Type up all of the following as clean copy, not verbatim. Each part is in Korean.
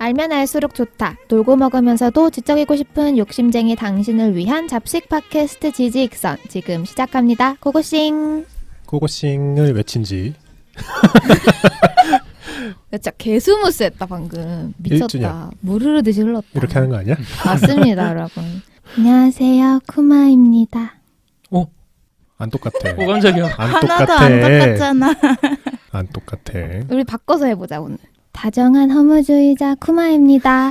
알면 알수록 좋다. 놀고 먹으면서도 지적이고 싶은 욕심쟁이 당신을 위한 잡식 팟캐스트 지지익선 지금 시작합니다. 고고싱. 고고싱을 외친 지 진짜 개스무스했다 방금. 미쳤다. 1주년. 물 흐르듯이 흘렀다. 이렇게 하는 거 아니야? 맞습니다 여러분. 안녕하세요 쿠마입니다. 안 똑같아. 깜짝이야. 안 하나도 똑같아. 안 똑같잖아. 안 똑같아. 우리 바꿔서 해보자 오늘. 다정한 허무주의자 쿠마입니다.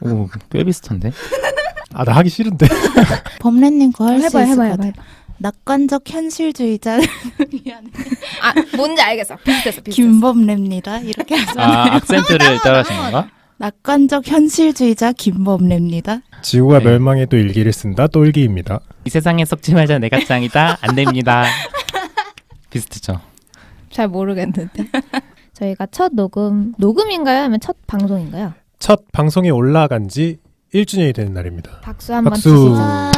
오, 꽤 비슷한데? 아, 나 하기 싫은데. 범래님 거 할 수 있을 것 해봐요. 같아. 낙관적 현실주의자 미안해. 아 뭔지 알겠어. 비슷했어. 김범래입니다. 이렇게 하잖아. 악센트를 따라하신 건가? 낙관적 현실주의자 김범래입니다. 지구가 네. 멸망해도 일기를 쓴다. 똘기입니다. 이 세상에 썩지 말자 내가 짱이다. 안 됩니다. 비슷했죠? 잘 모르겠는데. 저희가 첫 녹음인가요? 아니면 첫 방송인가요? 첫 방송이 올라간 지 1주년이 되는 날입니다. 박수 한번 박수. 치시죠. 와.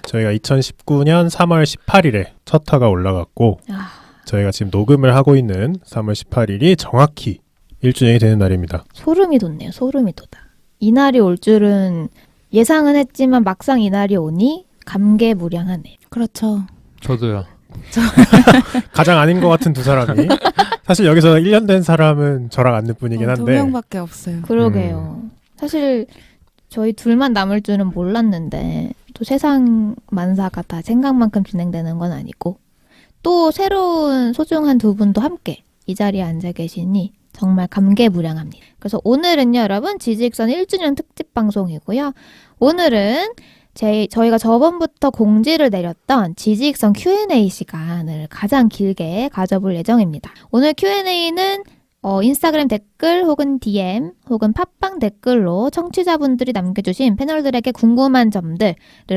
저희가 2019년 3월 18일에 첫 화가 올라갔고 아, 저희가 지금 녹음을 하고 있는 3월 18일이 정확히 1주년이 되는 날입니다. 소름이 돋네요. 소름이 돋아. 이날이 올 줄은 예상은 했지만 막상 이날이 오니 감개무량하네. 그렇죠. 저도요. 가장 아닌 것 같은 두 사람이 사실 여기서 1년 된 사람은 저랑 안는 뿐이긴 두 한데 명밖에 없어요. 그러게요. 사실 저희 둘만 남을 줄은 몰랐는데 또 세상 만사가 다 생각만큼 진행되는 건 아니고 또 새로운 소중한 두 분도 함께 이 자리에 앉아 계시니 정말 감개무량합니다. 그래서 오늘은요 여러분 지지익선 1주년 특집 방송이고요. 오늘은 저희가 저번부터 공지를 내렸던 지지익선 Q&A 시간을 가장 길게 가져볼 예정입니다. 오늘 Q&A는 인스타그램 댓글 혹은 DM 혹은 팟빵 댓글로 청취자분들이 남겨주신 패널들에게 궁금한 점들을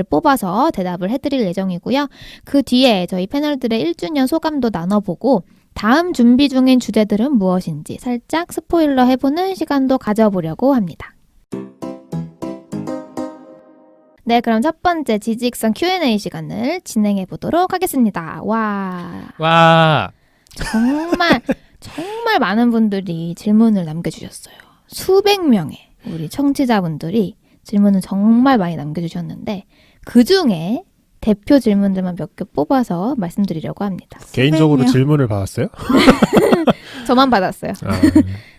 뽑아서 대답을 해드릴 예정이고요. 그 뒤에 저희 패널들의 1주년 소감도 나눠보고 다음 준비 중인 주제들은 무엇인지 살짝 스포일러 해보는 시간도 가져보려고 합니다. 네, 그럼 첫 번째 지지익선 Q&A 시간을 진행해 보도록 하겠습니다. 와, 정말 많은 분들이 질문을 남겨주셨어요. 수백 명의 우리 청취자분들이 질문을 정말 많이 남겨주셨는데 그 중에 대표 질문들만 몇 개 뽑아서 말씀드리려고 합니다. 개인적으로 수백 명. 질문을 받았어요? 저만 받았어요. 아,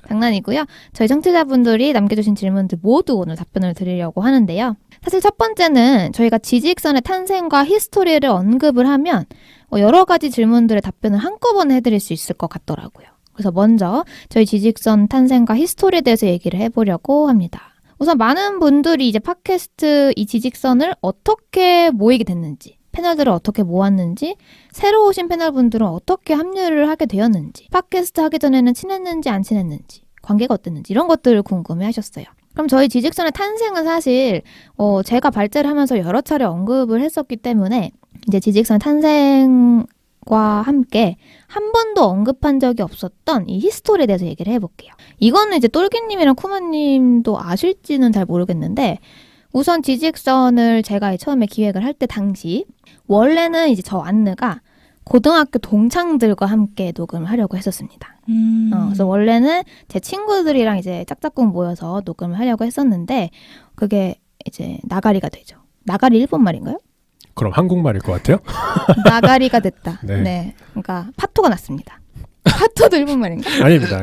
장난이고요. 저희 청취자분들이 남겨주신 질문들 모두 오늘 답변을 드리려고 하는데요. 사실 첫 번째는 저희가 지지익선의 탄생과 히스토리를 언급을 하면 여러 가지 질문들의 답변을 한꺼번에 해드릴 수 있을 것 같더라고요. 그래서 먼저 저희 지지익선 탄생과 히스토리에 대해서 얘기를 해보려고 합니다. 우선 많은 분들이 이제 팟캐스트 이 지지익선을 어떻게 모이게 됐는지, 패널들을 어떻게 모았는지, 새로 오신 패널분들은 어떻게 합류를 하게 되었는지, 팟캐스트 하기 전에는 친했는지 안 친했는지, 관계가 어땠는지 이런 것들을 궁금해 하셨어요. 그럼 저희 지지익선의 탄생은 사실 제가 발제를 하면서 여러 차례 언급을 했었기 때문에 이제 지지익선의 탄생과 함께 한 번도 언급한 적이 없었던 이 히스토리에 대해서 얘기를 해볼게요. 이거는 이제 똘기님이랑 쿠마님도 아실지는 잘 모르겠는데 우선 지지익선을 제가 처음에 기획을 할 때 당시 원래는 이제 저 안느가 고등학교 동창들과 함께 녹음을 하려고 했었습니다. 그래서 원래는 제 친구들이랑 이제 짝짝꿍 모여서 녹음을 하려고 했었는데 그게 이제 나가리가 되죠. 나가리 일본 말인가요? 그럼 한국말일 것 같아요? 나가리가 됐다. 네. 네. 그러니까 파토가 났습니다. 파토도 일본 말인가? 아닙니다.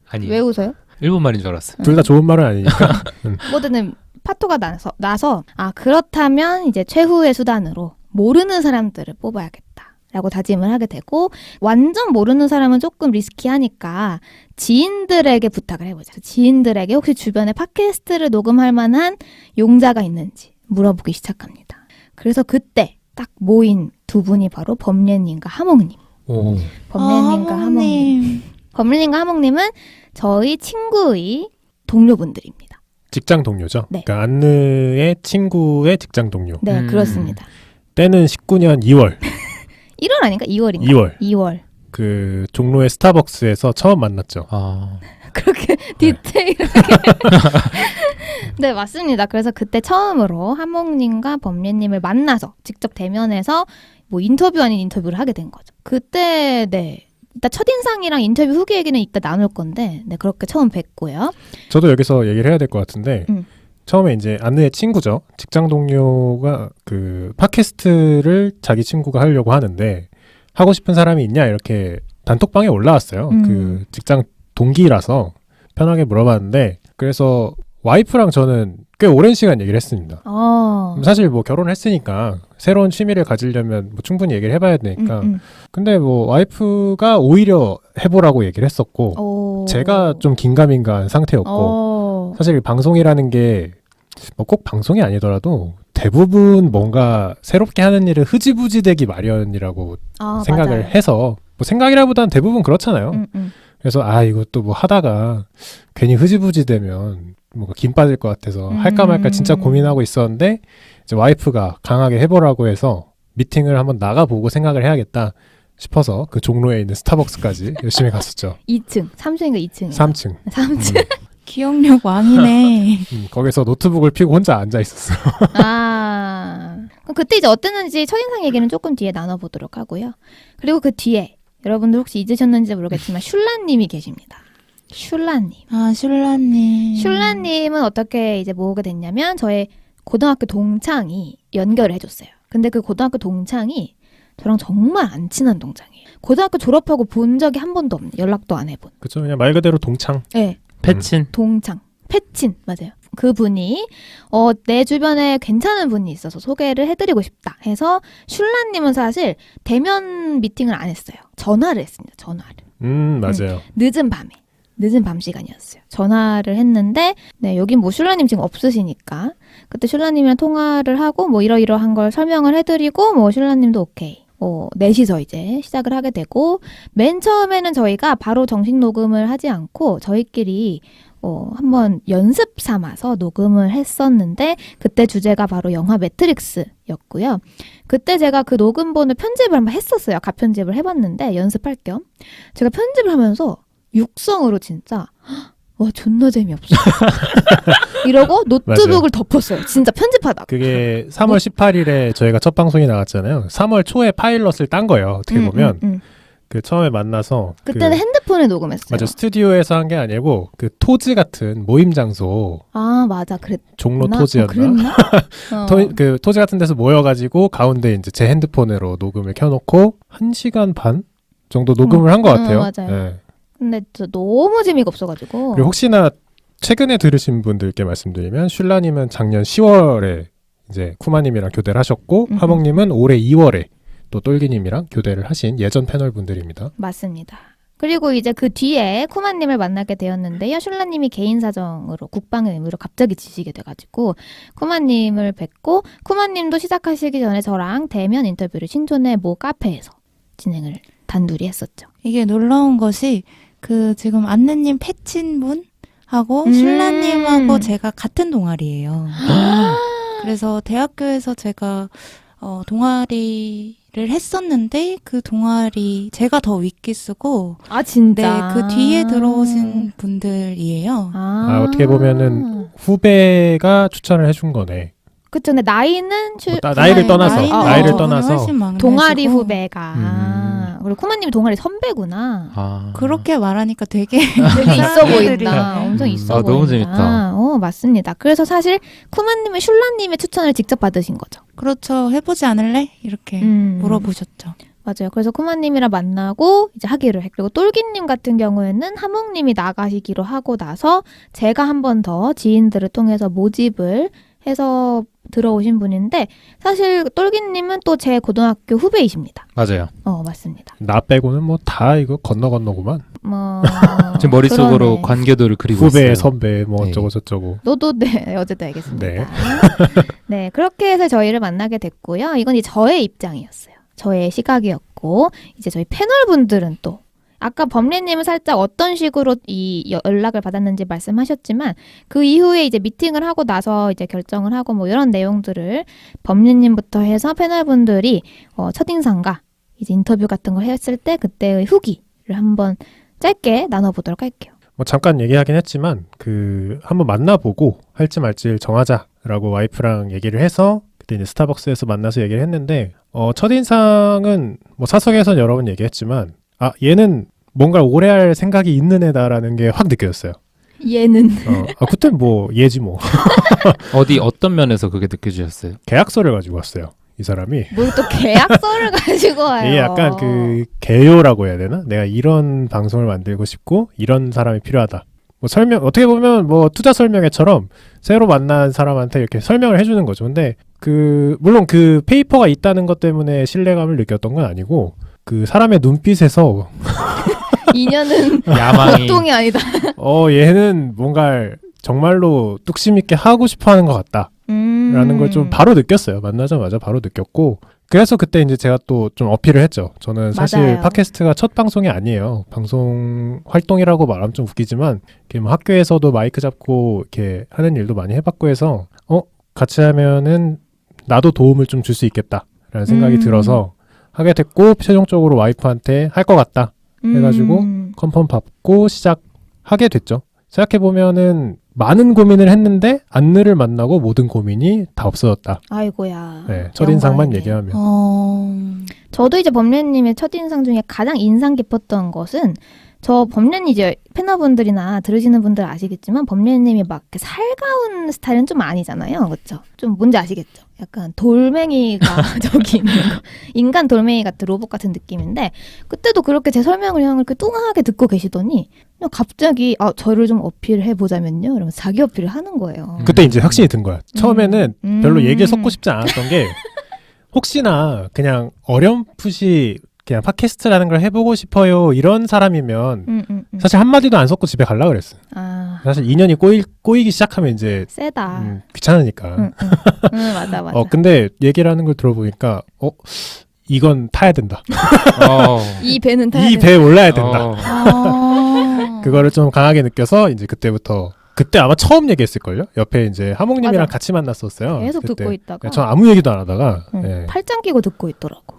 아니, 왜 웃어요? 일본 말인 줄 알았어. 둘 다 좋은 말은 아니니까. 뭐든 파토가 나서 그렇다면 이제 최후의 수단으로 모르는 사람들을 뽑아야겠다라고 다짐을 하게 되고 완전 모르는 사람은 조금 리스키하니까 지인들에게 부탁을 해보자. 지인들에게 혹시 주변에 팟캐스트를 녹음할 만한 용자가 있는지 물어보기 시작합니다. 그래서 그때 딱 모인 두 분이 바로 범례님과 하몽님. 오, 범례님과 하몽님. 범례님과 하몽님은 저희 친구의 동료분들입니다. 직장 동료죠. 네. 그러니까 안느의 친구의 직장 동료. 네, 그렇습니다. 때는 19년 2월. 1월 아닌가? 2월인가? 2월. 그 종로의 스타벅스에서 처음 만났죠. 아, 그렇게 디테일하게. 네, 맞습니다. 그래서 그때 처음으로 하몽님과 범례님을 만나서 직접 대면해서 뭐 인터뷰 아닌 인터뷰를 하게 된 거죠. 그때 네 일단 첫인상이랑 인터뷰 후기 얘기는 이따 나눌 건데, 네, 그렇게 처음 뵙고요. 저도 여기서 얘기를 해야 될 것 같은데 처음에 이제 안느의 친구죠. 직장 동료가 그 팟캐스트를 자기 친구가 하려고 하는데 하고 싶은 사람이 있냐 이렇게 단톡방에 올라왔어요. 그 직장 동기라서 편하게 물어봤는데 그래서 와이프랑 저는 꽤 오랜 시간 얘기를 했습니다. 사실 뭐 결혼을 했으니까 새로운 취미를 가지려면 뭐 충분히 얘기를 해봐야 되니까 근데 뭐 와이프가 오히려 해보라고 얘기를 했었고 제가 좀 긴가민가한 상태였고 사실 방송이라는 게 뭐 꼭 방송이 아니더라도 대부분 뭔가 새롭게 하는 일은 흐지부지 되기 마련이라고 생각을 맞아요. 해서 뭐 생각이라보다는 대부분 그렇잖아요. 그래서 이것도 뭐 하다가 괜히 흐지부지 되면 뭔가 김 빠질 것 같아서 할까 말까 진짜 고민하고 있었는데 이제 와이프가 강하게 해보라고 해서 미팅을 한번 나가보고 생각을 해야겠다 싶어서 그 종로에 있는 스타벅스까지 열심히 갔었죠. 2층, 삼층인가 2층이요? 3층. 3층. 기억력 왕이네. 거기서 노트북을 펴고 혼자 앉아 있었어요. 그럼 그때 이제 어땠는지 첫인상 얘기는 조금 뒤에 나눠보도록 하고요. 그리고 그 뒤에 여러분들 혹시 잊으셨는지 모르겠지만 슐라님이 계십니다. 슐라님. 슐라님. 슐라님은 어떻게 이제 모으게 됐냐면 저의 고등학교 동창이 연결을 해줬어요. 근데 그 고등학교 동창이 저랑 정말 안 친한 동창이에요. 고등학교 졸업하고 본 적이 한 번도 없는, 연락도 안 해본. 그쵸, 그냥 말 그대로 동창. 네. 패친. 동창. 패친. 맞아요. 그분이 내 주변에 괜찮은 분이 있어서 소개를 해드리고 싶다 해서 슐라님은 사실 대면 미팅을 안 했어요. 전화를 했습니다. 전화를. 맞아요. 늦은 밤 시간이었어요. 전화를 했는데 여긴 뭐 슐라님 지금 없으시니까 그때 슐라님이랑 통화를 하고 뭐 이러이러한 걸 설명을 해드리고 뭐 슐라님도 오케이. 넷이서 이제 시작을 하게 되고 맨 처음에는 저희가 바로 정식 녹음을 하지 않고 저희끼리 한번 연습 삼아서 녹음을 했었는데 그때 주제가 바로 영화 매트릭스였고요. 그때 제가 그 녹음본을 편집을 한번 했었어요. 가편집을 해봤는데 연습할 겸 제가 편집을 하면서 육성으로 진짜 와 존나 재미없어 이러고 노트북을 덮었어요. 진짜 편집하다가. 그게 3월 18일에 저희가 첫 방송이 나갔잖아요. 3월 초에 파일럿을 딴 거예요. 어떻게 보면 그 처음에 만나서 그때는 핸드폰에 녹음했어요. 맞아, 스튜디오에서 한 게 아니고 그 토즈 같은 모임 장소. 맞아, 종로 토즈였나? 그랬나? 그 토즈 같은 데서 모여가지고 가운데 이제 제 핸드폰으로 녹음을 켜놓고 1시간 반 정도 녹음을 한 것 같아요. 맞아요. 네. 근데 진짜 너무 재미가 없어가지고. 그리고 혹시나 최근에 들으신 분들께 말씀드리면 슐라님은 작년 10월에 이제 쿠마님이랑 교대를 하셨고 하몽님은 올해 2월에 또 똘기님이랑 교대를 하신 예전 패널 분들입니다. 맞습니다. 그리고 이제 그 뒤에 쿠마님을 만나게 되었는데요. 슐라님이 개인 사정으로 국방의 의무로 갑자기 지시게 돼가지고 쿠마님을 뵙고 쿠마님도 시작하시기 전에 저랑 대면 인터뷰를 신촌의 모 카페에서 진행을 단둘이 했었죠. 이게 놀라운 것이 그 지금 안느님 패친분하고 슐라님하고 제가 같은 동아리예요. 그래서 대학교에서 제가 동아리를 했었는데 그 동아리 제가 더 윗기 쓰고 진짜? 네, 그 뒤에 들어오신 분들이에요. 어떻게 보면은 후배가 추천을 해준 거네. 그쵸. 근데 나이는 나이를 떠나서 나이는 떠나서 훨씬 막내시고. 동아리 후배가 그리고 쿠마님이 동아리 선배구나. 그렇게 말하니까 되게 되게 있어 보인다. 네. 엄청 있어 보인다. 너무 재밌다. 맞습니다. 그래서 사실 쿠마님은 슐라님의 추천을 직접 받으신 거죠. 그렇죠. 해보지 않을래? 이렇게 물어보셨죠. 맞아요. 그래서 쿠마님이랑 만나고 이제 하기로 했고 그리고 똘기님 같은 경우에는 하몽님이 나가시기로 하고 나서 제가 한 번 더 지인들을 통해서 모집을 해서 들어오신 분인데 사실 똘기님은 또 제 고등학교 후배이십니다. 맞아요. 맞습니다. 나 빼고는 뭐 다 이거 건너건너구만. 지금 머릿속으로 그러네. 관계도를 그리고 후배, 있어요. 선배 뭐 네. 어쩌고 저쩌고. 너도 어제도 알겠습니다. 네. 네, 그렇게 해서 저희를 만나게 됐고요. 이건 이제 저의 입장이었어요. 저의 시각이었고 이제 저희 패널분들은 또 아까 범례님은 살짝 어떤 식으로 이 연락을 받았는지 말씀하셨지만 그 이후에 이제 미팅을 하고 나서 이제 결정을 하고 뭐 이런 내용들을 범례님부터 해서 패널분들이 첫인상과 이제 인터뷰 같은 걸 했을 때 그때의 후기를 한번 짧게 나눠보도록 할게요. 뭐 잠깐 얘기하긴 했지만 그 한번 만나보고 할지 말지를 정하자라고 와이프랑 얘기를 해서 그때 이제 스타벅스에서 만나서 얘기를 했는데 첫인상은 뭐 사석에선 여러 번 얘기했지만 아 얘는 뭔가 오래 할 생각이 있는 애다라는 게 확 느껴졌어요. 얘는 그때 뭐 얘지 뭐. 어떤 면에서 그게 느껴지셨어요? 계약서를 가지고 왔어요. 이 사람이. 뭘 또 계약서를 가지고 와요. 이게 약간 그 개요라고 해야 되나? 내가 이런 방송을 만들고 싶고 이런 사람이 필요하다. 뭐 설명 어떻게 보면 뭐 투자 설명회처럼 새로 만난 사람한테 이렇게 설명을 해주는 거죠. 근데 그 물론 그 페이퍼가 있다는 것 때문에 신뢰감을 느꼈던 건 아니고 그 사람의 눈빛에서 인연은 야망이 보통이 아니다. 얘는 뭔가 정말로 뚝심 있게 하고 싶어하는 것 같다. 라는 걸 좀 바로 느꼈어요. 만나자마자 바로 느꼈고 그래서 그때 이제 제가 또 좀 어필을 했죠. 저는 사실 맞아요. 팟캐스트가 첫 방송이 아니에요. 방송 활동이라고 말하면 좀 웃기지만 이렇게 뭐 학교에서도 마이크 잡고 이렇게 하는 일도 많이 해봤고 해서 같이 하면은 나도 도움을 좀 줄 수 있겠다라는 생각이 들어서 하게 됐고 최종적으로 와이프한테 할 것 같다 해가지고 컨펌 받고 시작하게 됐죠. 생각해보면은 많은 고민을 했는데 안느를 만나고 모든 고민이 다 없어졌다. 아이고야. 네, 첫인상만 영광이네. 얘기하면. 저도 이제 범례님의 첫인상 중에 가장 인상 깊었던 것은 저 범례님 이제 팬너분들이나 들으시는 분들 아시겠지만 범례님이 막 이렇게 살가운 스타일은 좀 아니잖아요. 그렇죠? 좀 뭔지 아시겠죠? 약간 돌멩이가 저기 있는 거. 인간 돌멩이 같은 로봇 같은 느낌인데 그때도 그렇게 제 설명을 그냥 이렇게 뚱하게 듣고 계시더니 그냥 갑자기 저를 좀 어필해 보자면요. 이러면서 자기 어필을 하는 거예요. 그때 이제 확신이 든 거야. 처음에는 별로 얘기를 섞고 싶지 않았던 게 혹시나 그냥 어렴풋이 그냥 팟캐스트라는 걸 해보고 싶어요 이런 사람이면 사실 한마디도 안 섞고 집에 가려고 그랬어. 사실 인연이 꼬이기 시작하면 이제 세다. 귀찮으니까. 맞아. 근데 얘기를 하는 걸 들어보니까 이건 타야 된다. 이 배는 타야 이 배에 올라야 된다. 된다. 그거를 좀 강하게 느껴서 이제 그때부터 그때 아마 처음 얘기했을걸요? 옆에 이제 하몽님이랑 맞아. 같이 만났었어요. 계속 그때. 듣고 있다가 전 아무 얘기도 안 하다가 예. 팔짱 끼고 듣고 있더라고.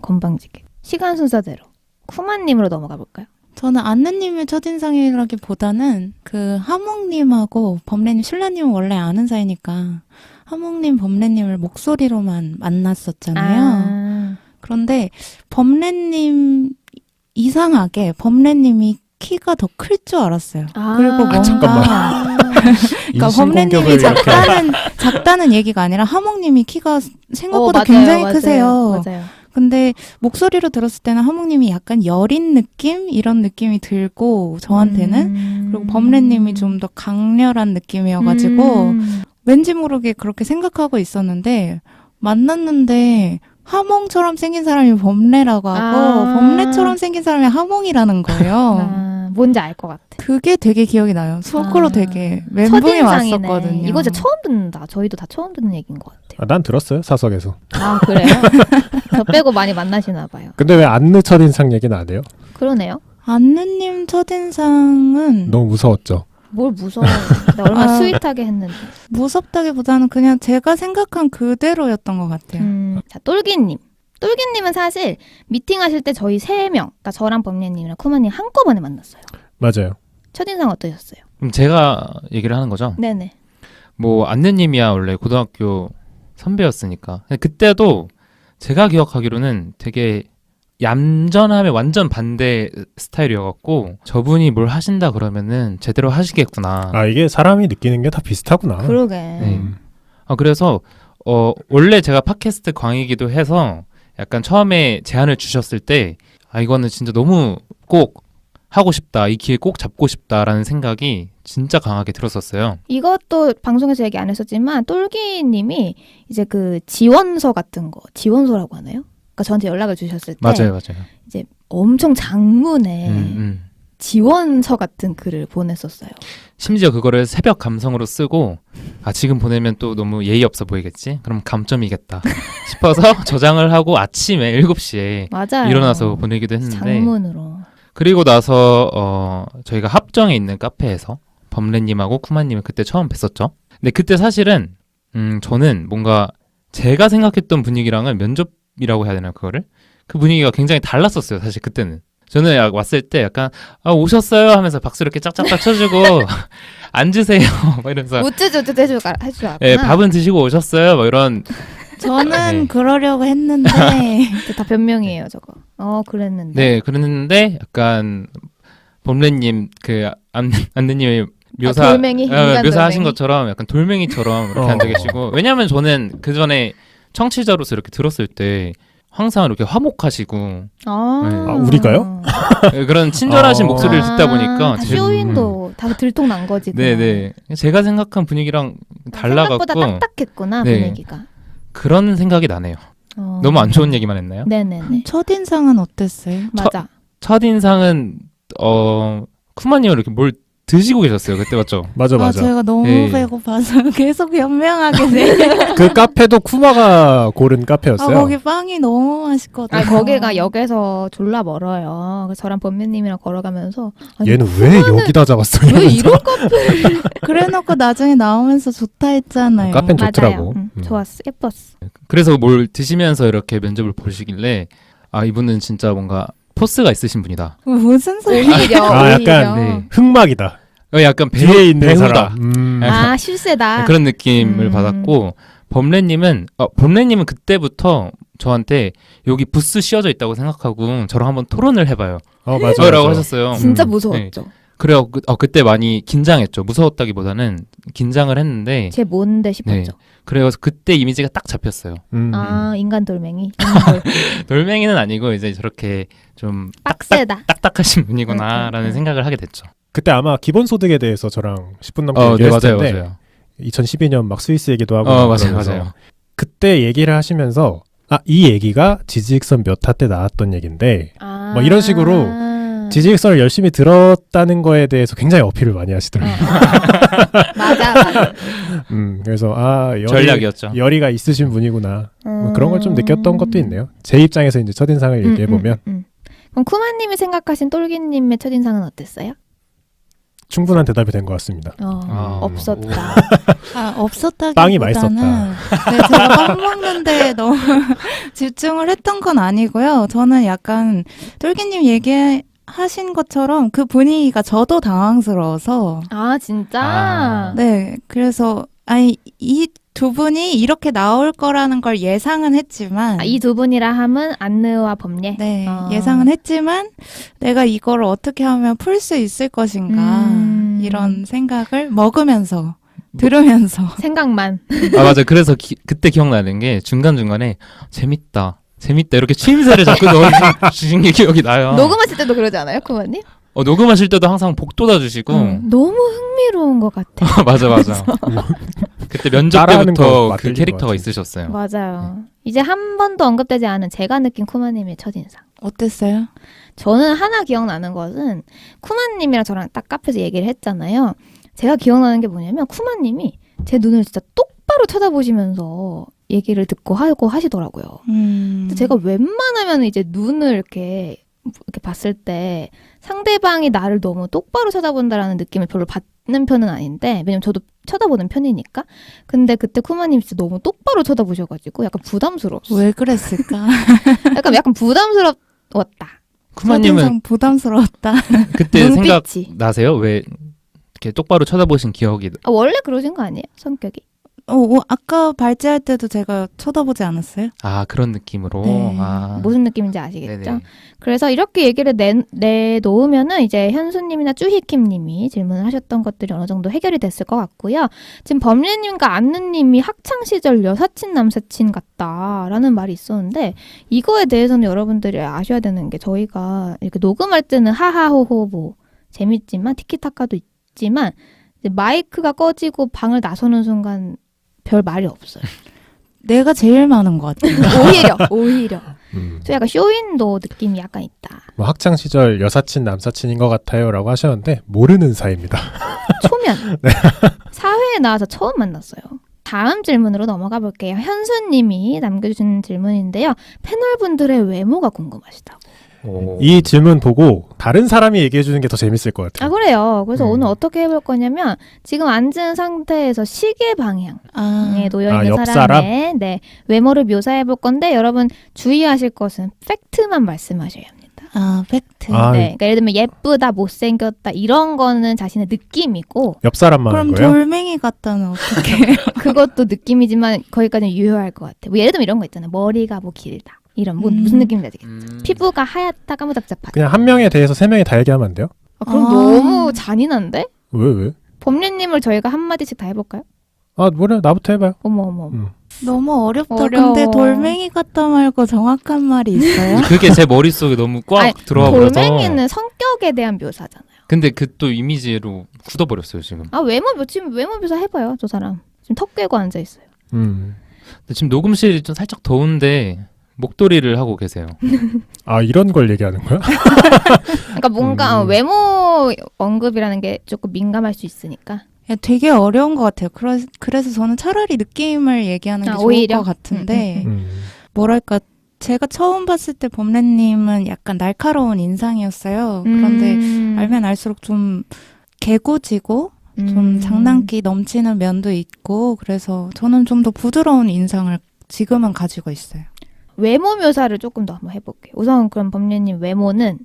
건방지게. 시간 순서대로 쿠마님으로 넘어가 볼까요? 저는 안느님의 첫인상이라기보다는 그 하몽님하고 범례님, 신라님은 원래 아는 사이니까 하몽님, 범례님을 목소리로만 만났었잖아요. 그런데 범례님 이상하게 범례님이 키가 더 클 줄 알았어요. 그리고 뭔가 잠깐만. 그러니까 범례님이 작다는 얘기가 아니라 하몽님이 키가 생각보다 맞아요, 굉장히 맞아요, 크세요. 맞아요. 근데 목소리로 들었을 때는 하몽님이 약간 여린 느낌? 이런 느낌이 들고 저한테는 그리고 범례님이 좀 더 강렬한 느낌이어가지고 왠지 모르게 그렇게 생각하고 있었는데 만났는데 하몽처럼 생긴 사람이 범례라고 하고 범례처럼 생긴 사람이 하몽이라는 거예요. 뭔지 알 것 같아. 그게 되게 기억이 나요. 속으로 되게 멘붕이 첫인상이네. 왔었거든요. 이거 진짜 처음 듣는다. 저희도 다 처음 듣는 얘기인 것 같아요. 난 들었어요 사석에서. 그래요? 저 빼고 많이 만나시나 봐요. 근데 왜 안느 첫인상 얘기는 안 해요? 그러네요. 안느님 첫인상은 너무 무서웠죠. 뭘 무서워. 내가 얼마나 스윗하게 했는데. 무섭다기보다는 그냥 제가 생각한 그대로였던 것 같아요. 자, 똘기님. 똘기님은 사실 미팅하실 때 저희 3명, 그러니까 저랑 범례님이랑 쿠마님 한꺼번에 만났어요. 맞아요. 첫인상 어떠셨어요? 그럼 제가 얘기를 하는 거죠? 네네. 뭐 안느님이야 원래 고등학교 선배였으니까. 근데 그때도 제가 기억하기로는 되게 얌전함의 완전 반대 스타일이어갖고 저분이 뭘 하신다 그러면은 제대로 하시겠구나. 이게 사람이 느끼는 게 다 비슷하구나. 그러게. 네. 그래서 원래 제가 팟캐스트 광이기도 해서 약간 처음에 제안을 주셨을 때 이거는 진짜 너무 꼭 하고 싶다. 이 기회 꼭 잡고 싶다라는 생각이 진짜 강하게 들었었어요. 이것도 방송에서 얘기 안 했었지만 똘기님이 이제 그 지원서 같은 거, 지원서라고 하나요? 그러니까 저한테 연락을 주셨을 때 맞아요. 이제 엄청 장문에 지원서 같은 글을 보냈었어요. 심지어 그거를 새벽 감성으로 쓰고 지금 보내면 또 너무 예의 없어 보이겠지? 그럼 감점이겠다 싶어서 저장을 하하고 아침에 7시에 맞아요. 일어나서 보내기도 했는데 장문으로. 그리고 나서 저희가 합정에 있는 카페에서 범례님하고 쿠마님을 그때 처음 뵀었죠. 근데 그때 사실은 저는 뭔가 제가 생각했던 분위기랑은 면접이라고 해야 되나 그거를? 그 분위기가 굉장히 달랐었어요. 사실 그때는. 저는 왔을 때 약간 오셨어요 하면서 박수 이렇게 짝짝짝 쳐주고 앉으세요 막 이러면서 우쭈쭈쭈 해줄 알았구나. 밥은 드시고 오셨어요 막 이런 저는 네. 그러려고 했는데 다 변명이에요, 저거. 그랬는데. 네, 그랬는데 약간 범래님 그 안느님의 묘사 돌멩이? 인간 묘사하신 돌멩이? 것처럼 약간 돌멩이처럼 이렇게 어. 앉아 계시고 왜냐하면 저는 그 전에 청취자로서 이렇게 들었을 때 항상 이렇게 화목하시고 아, 우리가요? 그런 친절하신 어. 목소리를 듣다 보니까 다 쇼윈도 다 들통 난 거지. 그냥. 네네 제가 생각한 분위기랑 생각보다 달라갖고 딱딱했구나 네. 분위기가. 그런 생각이 나네요. 너무 안 좋은 얘기만 했나요? 네네네. 첫인상은 어땠어요? 맞아. 첫인상은 쿠마님 이렇게 뭘 드시고 계셨어요. 그때 맞죠? 맞아. 제가 너무 네. 배고파서 계속 연명하게 돼. 그 카페도 쿠마가 고른 카페였어요. 거기 빵이 너무 맛있거든요. 거기가 역에서 졸라 멀어요. 그래서 저랑 범민님이랑 걸어가면서 아니, 얘는 왜 여기다 잡았어? 왜 이러면서. 이런 카페? 그래놓고 나중에 나오면서 좋다 했잖아요. 카페는 좋더라고. 맞아요. 좋았어, 예뻤어. 그래서 뭘 드시면서 이렇게 면접을 보시길래 아 이분은 진짜 뭔가 포스가 있으신 분이다. 무슨 소리? 오히려 아, 오히려. 약간 네. 흑막이다. 약간 뒤에 있는 배우다. 사람. 아 실세다. 그런 느낌을 음. 받았고 범래님은 그때부터 저한테 여기 부스 씌워져 있다고 생각하고 저랑 한번 토론을 해봐요. 맞아. 라고 하셨어요. 진짜 음. 무서웠죠. 그래요. 그때 많이 긴장했죠. 무서웠다기보다는 긴장을 했는데 쟤 뭔데 싶었죠. 네. 그래서 그때 이미지가 딱 잡혔어요. 아 인간 돌멩이. 돌멩이는 아니고 이제 저렇게 좀 빡세다. 딱딱하신 분이구나라는 생각을 하게 됐죠. 그때 아마 기본소득에 대해서 저랑 10분 넘게 네, 얘기했을 맞아요, 텐데 맞아요. 2012년 막 스위스 얘기도 하고 맞아요, 그러면서 맞아요. 그때 얘기를 하시면서 이 얘기가 지지익선 몇 화 때 나왔던 얘기인데 뭐 이런 식으로 지지익선을 열심히 들었다는 거에 대해서 굉장히 어필을 많이 하시더라고요. 맞아. 그래서 전략이었죠. 열의가 있으신 분이구나. 뭐 그런 걸 좀 느꼈던 것도 있네요. 제 입장에서 이제 첫인상을 얘기해 보면 그럼 쿠마님이 생각하신 똘기님의 첫인상은 어땠어요? 충분한 대답이 된 것 같습니다. 없었다. 없었다기보다는 빵이 맛있었다. 네, 제가 빵 먹는데 너무 집중을 했던 건 아니고요. 저는 약간 똘기님 얘기하신 것처럼 그 분위기가 저도 당황스러워서 아 진짜? 네, 그래서 이 두 분이 이렇게 나올 거라는 걸 예상은 했지만 이 두 분이라 함은 안느와 범례. 네, 예상은 했지만 내가 이걸 어떻게 하면 풀 수 있을 것인가 이런 생각을 먹으면서 들으면서 생각만. 맞아. 그래서 그때 기억나는 게 중간중간에 재밌다 이렇게 추임새를 자꾸 넣어주신 게 기억이 나요. 녹음하실 때도 그러지 않아요, 쿠마님? 녹음하실 때도 항상 복 돋아주시고 너무 흥미로운 것 같아. 맞아. 그때 면접 따라하는 거 때부터 그 맞들린 캐릭터가 것 있으셨어요. 맞아요. 이제 한 번도 언급되지 않은 제가 느낀 쿠마님의 첫인상. 어땠어요? 저는 하나 기억나는 것은 쿠마님이랑 저랑 딱 카페에서 얘기를 했잖아요. 제가 기억나는 게 뭐냐면 쿠마님이 제 눈을 진짜 똑바로 쳐다보시면서 얘기를 듣고 하고 하시더라고요. 근데 제가 웬만하면 이제 눈을 이렇게 봤을 때 상대방이 나를 너무 똑바로 쳐다본다라는 느낌을 별로 받는 편은 아닌데 왜냐면 저도 쳐다보는 편이니까. 근데 그때 쿠마님 진짜 너무 똑바로 쳐다보셔가지고 약간 부담스러웠어. 왜 그랬을까? 약간 부담스러웠다. 쿠마님은 첫인상 부담스러웠다. 그때 눈빛이. 생각 나세요? 왜 이렇게 똑바로 쳐다보신 기억이? 원래 그러신 거 아니에요? 성격이? 아까 발제할 때도 제가 쳐다보지 않았어요? 그런 느낌으로. 네. 무슨 느낌인지 아시겠죠? 네네. 그래서 이렇게 얘기를 내놓으면은 이제 현수님이나 쭈히킴님이 질문을 하셨던 것들이 어느 정도 해결이 됐을 것 같고요. 지금 범례님과 안느님이 학창시절 여사친 남사친 같다라는 말이 있었는데 이거에 대해서는 여러분들이 아셔야 되는 게 저희가 이렇게 녹음할 때는 하하호호 뭐 재밌지만 티키타카도 있지만 이제 마이크가 꺼지고 방을 나서는 순간 별 말이 없어요. 내가 제일 많은 것 같아요. 오히려. 저 약간 쇼윈도 느낌이 약간 있다. 뭐 학창 시절 여사친 남사친인 것 같아요라고 하셨는데 모르는 사이입니다. 초면. 사회에 나와서 처음 만났어요. 다음 질문으로 넘어가 볼게요. 현수님이 남겨주신 질문인데요. 패널분들의 외모가 궁금하시다고. 이 질문 보고 다른 사람이 얘기해 주는 게 더 재밌을 것 같아요. 그래요. 그래서 오늘 어떻게 해볼 거냐면 지금 앉은 상태에서 시계 방향에 놓여있는 옆 사람의 외모를 묘사해 볼 건데 여러분 주의하실 것은 팩트만 말씀하셔야 합니다. 아, 팩트. 아, 네, 그러니까 예를 들면 예쁘다, 못생겼다 이런 거는 자신의 느낌이고 옆 사람만 그럼 하는 거예요? 돌멩이 같다는 어떻게? 그것도 느낌이지만 거기까지는 유효할 것 같아. 뭐 예를 들면 이런 거 있잖아요. 머리가 뭐 길다. 이런 뭐 무슨 느낌인지 알겠지? 피부가 하얗다, 까무잡잡하다. 그냥 한 명에 대해서 세 명이 다 얘기하면 안 돼요? 그럼 아. 너무 잔인한데? 왜? 범례님을 저희가 한 마디씩 다 해볼까요? 아, 뭐래? 나부터 해봐요. 어머. 너무 어렵다. 어려워. 근데 돌멩이 같다 말고 정확한 말이 있어요? 그게 제 머릿속에 너무 꽉 아니, 들어와 버려서. 돌멩이는 성격에 대한 묘사잖아요. 근데 그 또 이미지로 굳어버렸어요 지금. 아 지금 외모 묘사 해봐요. 저 사람 지금 턱 꿰고 앉아 있어요. 근데 지금 녹음실이 좀 살짝 더운데 목도리를 하고 계세요. 아, 이런 걸 얘기하는 거야? 그러니까 뭔가 외모 언급이라는 게 조금 민감할 수 있으니까. 야, 되게 어려운 것 같아요. 그래서 저는 차라리 느낌을 얘기하는 게 좋을 오히려? 것 같은데 음. 뭐랄까 제가 처음 봤을 때 범래님은 약간 날카로운 인상이었어요. 그런데 알면 알수록 좀 개구지고 좀 장난기 넘치는 면도 있고 그래서 저는 좀 더 부드러운 인상을 지금은 가지고 있어요. 외모 묘사를 조금 더 한번 해볼게요. 우선 그럼 범례님 외모는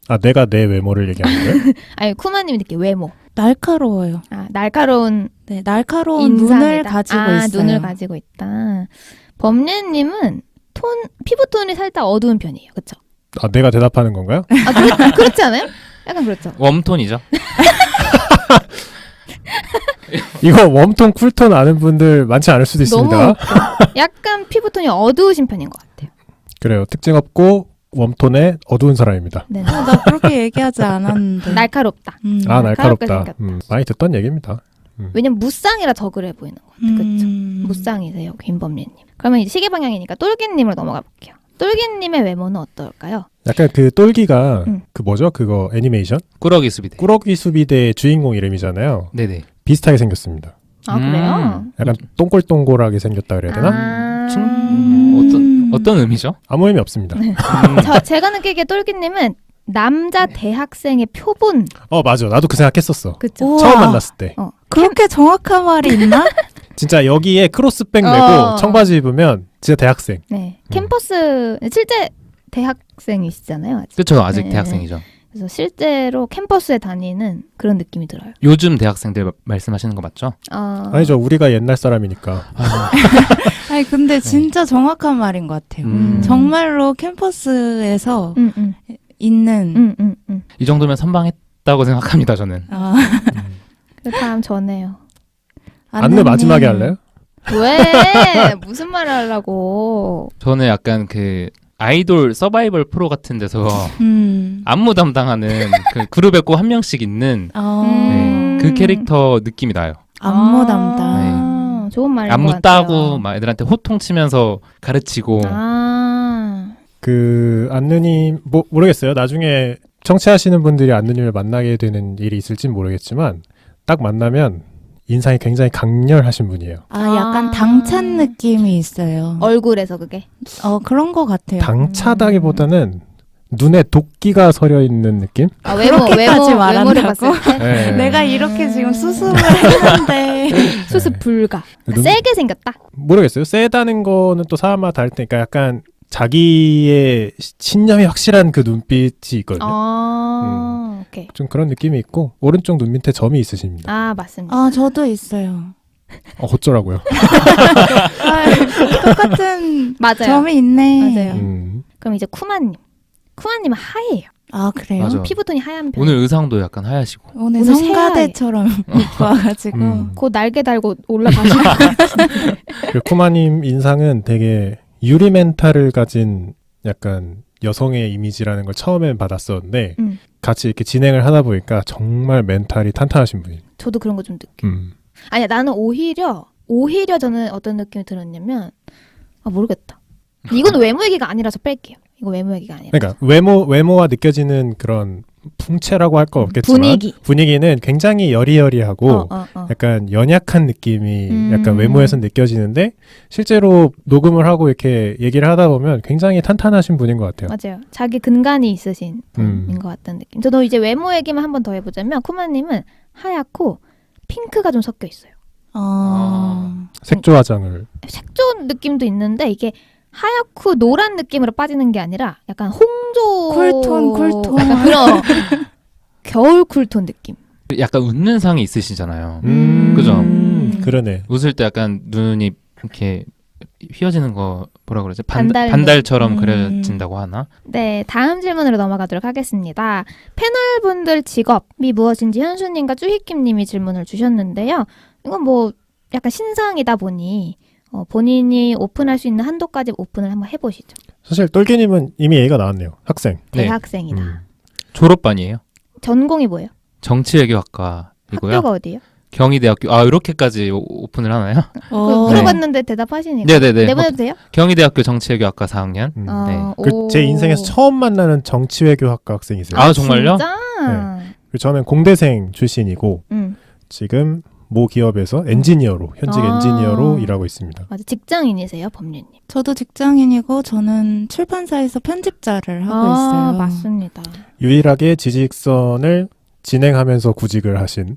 아, 내가 내 외모를 얘기하는 거예요? 아니 쿠마님이 느끼 외모. 날카로워요. 아 날카로운 네, 날카로운 인상이다. 눈을 가지고 있어요. 눈을 가지고 있다. 범례님은 피부톤이 살짝 어두운 편이에요. 그렇죠? 아, 내가 대답하는 건가요? 아 그렇지 않아요? 약간 그렇죠. 웜톤이죠. 이거 웜톤, 쿨톤 아는 분들 많지 않을 수도 있습니다. 너무 약간 피부톤이 어두우신 편인 것 같아요. 그래요. 특징 없고 웜톤의 어두운 사람입니다. 네. 나 그렇게 얘기하지 않았는데. 날카롭다. 아, 날카롭게 날카롭다. 생겼다. 많이 듣던 얘기입니다. 왜냐면 무쌍이라 더 그래 보이는 것 같아요. 그렇죠? 음. 무쌍이세요, 김범례님. 그러면 이제 시계 방향이니까 똘기님으로 넘어가 볼게요. 똘기님의 외모는 어떨까요? 약간 그 똘기가 응. 그 뭐죠? 그거 애니메이션? 꾸러기 수비대. 꾸러기 수비대의 주인공 이름이잖아요. 네네. 비슷하게 생겼습니다. 아 그래요? 약간 동글동글하게 생겼다 그래야 되나? 어떤 의미죠? 아무 의미 없습니다. 제가 느끼기에 똘기님은 남자 대학생의 표본. 맞아. 나도 그 생각했었어. 그쵸? 우와. 처음 만났을 때. 그렇게 정확한 말이 있나? 진짜 여기에 크로스백 메고 청바지 입으면 진짜 대학생. 네. 캠퍼스 실제 대학생이시잖아요. 아직. 그렇죠. 아직 네. 대학생이죠. 그래서 실제로 캠퍼스에 다니는 그런 느낌이 들어요. 요즘 대학생들 말씀하시는 거 맞죠? 아니죠. 우리가 옛날 사람이니까. 아니 근데 진짜 정확한 말인 것 같아요. 정말로 캠퍼스에서 있는 이 정도면 선방했다고 생각합니다. 저는. 다음 전해요. 안내 마지막에 할래요? 왜? 무슨 말을 하려고? 저는 약간 그 아이돌 서바이벌 프로 같은 데서 안무 담당하는 그 그룹에 꼭 한 명씩 있는 네, 그 캐릭터 느낌이 나요. 안무 담당. 좋은 말인 것 안무 같아요. 따고 막 애들한테 호통치면서 가르치고. 그 안느님 모르겠어요. 나중에 청취하시는 분들이 안느님을 만나게 되는 일이 있을진 모르겠지만 딱 만나면 인상이 굉장히 강렬하신 분이에요. 약간 당찬 느낌이 있어요. 얼굴에서 그게. 그런 것 같아요. 당차다기보다는 눈에 도끼가 서려 있는 느낌? 그렇게까지 외모를 말한다고? 봤을 때 네. 내가 이렇게 지금 수습을 했는데 수습 불가. 눈- 세게 생겼다. 모르겠어요. 세다는 거는 또 사람마다 다를 테니까 약간 자기의 신념이 확실한 그 눈빛이 있거든요. 오케이. 좀 그런 느낌이 있고 오른쪽 눈 밑에 점이 있으십니다. 맞습니다. 저도 있어요. 어쩌라고요? 똑같은 맞아요. 점이 있네. 맞아요. 그럼 이제 쿠마님은 하얘요. 그래요? 맞아. 피부톤이 하얀 편. 오늘 의상도 약간 하얗시고. 오늘 오늘 성가대처럼 입고 와가지고 곧 날개 달고 올라가시는 그 쿠마님 인상은 되게 유리 멘탈을 가진 약간 여성의 이미지라는 걸 처음엔 받았었는데 같이 이렇게 진행을 하다 보니까 정말 멘탈이 탄탄하신 분이에요. 저도 그런 거 좀 느껴요. 아니야, 나는 오히려 저는 어떤 느낌이 들었냐면 모르겠다. 이건 외모 얘기가 아니라서 뺄게요. 이거 외모 얘기가 아니라. 그러니까 외모와 느껴지는 그런 풍채라고 할 건 없겠지만 분위기는 굉장히 여리여리하고 약간 연약한 느낌이 약간 외모에서 느껴지는데 실제로 녹음을 하고 이렇게 얘기를 하다 보면 굉장히 탄탄하신 분인 것 같아요. 맞아요. 자기 근간이 있으신 분인 것 같다는 느낌. 저도 이제 외모 얘기만 한 번 더 해보자면 쿠마님은 하얗고 핑크가 좀 섞여 있어요. 색조 화장을 색조 느낌도 있는데 이게 하얗고 노란 느낌으로 빠지는 게 아니라 약간 홍조 청조 쿨톤. 약간 그런 겨울 쿨톤 느낌. 약간 웃는 상이 있으시잖아요. 그죠? 음. 그러네. 웃을 때 약간 눈이 이렇게 휘어지는 거 뭐라 그러지? 반달 반달처럼 눈. 그려진다고 하나? 네, 다음 질문으로 넘어가도록 하겠습니다. 패널분들 직업이 무엇인지 현수님과 쭈희킴님이 질문을 주셨는데요. 이건 뭐 약간 신상이다 보니 본인이 오픈할 수 있는 한도까지 오픈을 한번 해보시죠. 사실 똘개님은 이미 얘기가 나왔네요. 학생. 네. 대학생이다. 졸업반이에요. 전공이 뭐예요? 정치외교학과이고요. 학교가 어디예요? 경희대학교. 아 이렇게까지 오픈을 하나요? 물어봤는데 대답하시니까. 네네네. 내보내도 돼요? 경희대학교 정치외교학과 4학년. 음. 네. 제 인생에서 처음 만나는 정치외교학과 학생이세요. 아, 정말요? 진짜? 그리고 저는 공대생 출신이고 음. 지금 모 기업에서 엔지니어로 현직 아. 엔지니어로 일하고 있습니다. 맞아, 직장인이세요, 법률님. 저도 직장인이고 저는 출판사에서 편집자를 하고 있어요. 맞습니다. 유일하게 지직선을 진행하면서 구직을 하신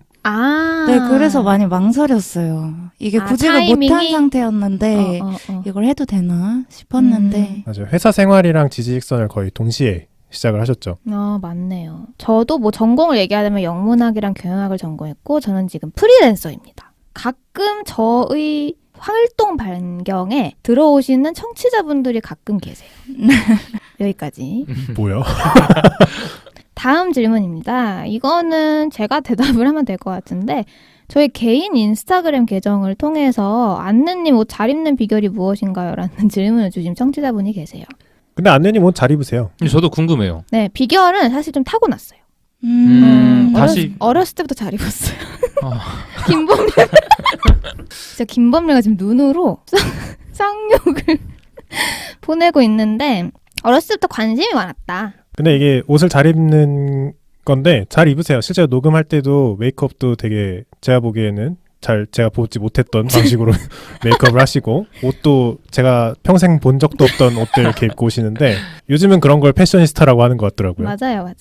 네, 그래서 많이 망설였어요. 이게 구직을 타이밍이? 못한 상태였는데 이걸 해도 되나 싶었는데 맞아요. 회사 생활이랑 지직선을 거의 동시에 시작을 하셨죠. 맞네요. 저도 뭐 전공을 얘기하자면 영문학이랑 경영학을 전공했고 저는 지금 프리랜서입니다. 가끔 저의 활동 반경에 들어오시는 청취자분들이 가끔 계세요. 여기까지. 뭐요? 다음 질문입니다. 이거는 제가 대답을 하면 될 것 같은데 저희 개인 인스타그램 계정을 통해서 안느님 옷 잘 입는 비결이 무엇인가요? 라는 질문을 주신 청취자분이 계세요. 근데 안느님 옷 잘 입으세요. 저도 궁금해요. 네, 비결은 사실 좀 타고났어요. 다시 어렸을 때부터 잘 입었어요. 어. 김범래 진짜 김범래가 지금 눈으로 쌍욕을 보내고 있는데 어렸을 때부터 관심이 많았다. 근데 이게 옷을 잘 입는 건데 잘 입으세요. 실제로 녹음할 때도 메이크업도 되게 제가 보기에는 제가 보지 못했던 방식으로 메이크업을 하시고 옷도 제가 평생 본 적도 없던 옷들 이렇게 입고 오시는데 요즘은 그런 걸 패셔니스타라고 하는 것 같더라고요. 맞아요.